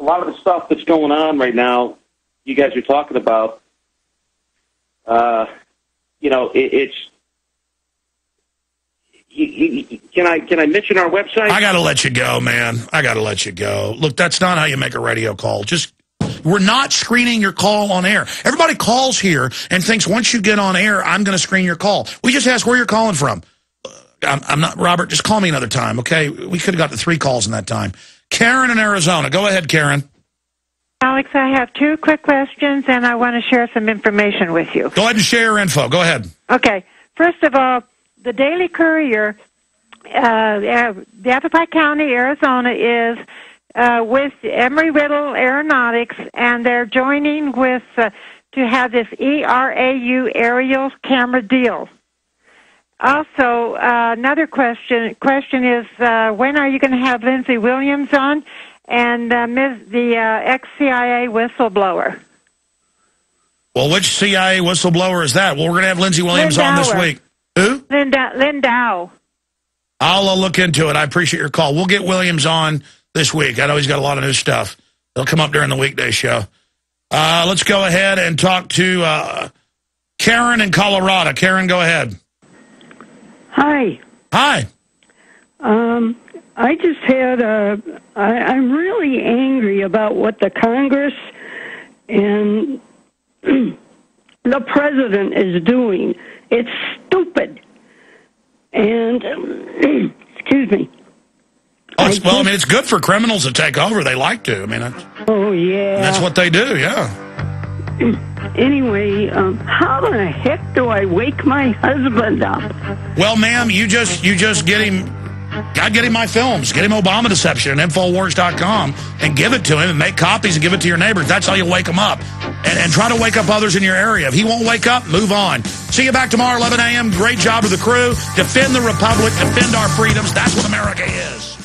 lot of the stuff that's going on right now, you guys are talking about. It's. Can I mention our website? I got to let you go, man. I got to let you go. Look, that's not how you make a radio call. We're not screening your call on air. Everybody calls here and thinks once you get on air, I'm going to screen your call. We just ask where you're calling from. I'm not, Robert, just call me another time, okay? We could have got to 3 calls in that time. Karen in Arizona. Go ahead, Karen. Alex, I have 2 quick questions, and I want to share some information with you. Go ahead and share your info. Go ahead. Okay. First of all, the Daily Courier Yavapai County, Arizona, is with Embry-Riddle Aeronautics, and they're joining with to have this ERAU aerial camera deal. Also, another question is, when are you going to have Lindsey Williams on and the ex-CIA whistleblower? Well, which CIA whistleblower is that? Well, we're going to have Lindsey Williams on this week. Who? Lynn Dow. I'll look into it. I appreciate your call. We'll get Williams on this week. I know he's got a lot of new stuff. It'll come up during the weekday show. Let's go ahead and talk to Karen in Colorado. Karen, go ahead. Hi. Hi. I just had I'm really angry about what the Congress and the president is doing. It's stupid. And, excuse me. Oh, well, I mean, it's good for criminals to take over. They like to. I mean, that's what they do, yeah. Anyway, how the heck do I wake my husband up? Well, ma'am, you just get him. God, get him my films. Get him Obama Deception at Infowars.com and give it to him and make copies and give it to your neighbors. That's how you wake him up. And try to wake up others in your area. If he won't wake up, move on. See you back tomorrow, 11 a.m. Great job to the crew. Defend the Republic. Defend our freedoms. That's what America is.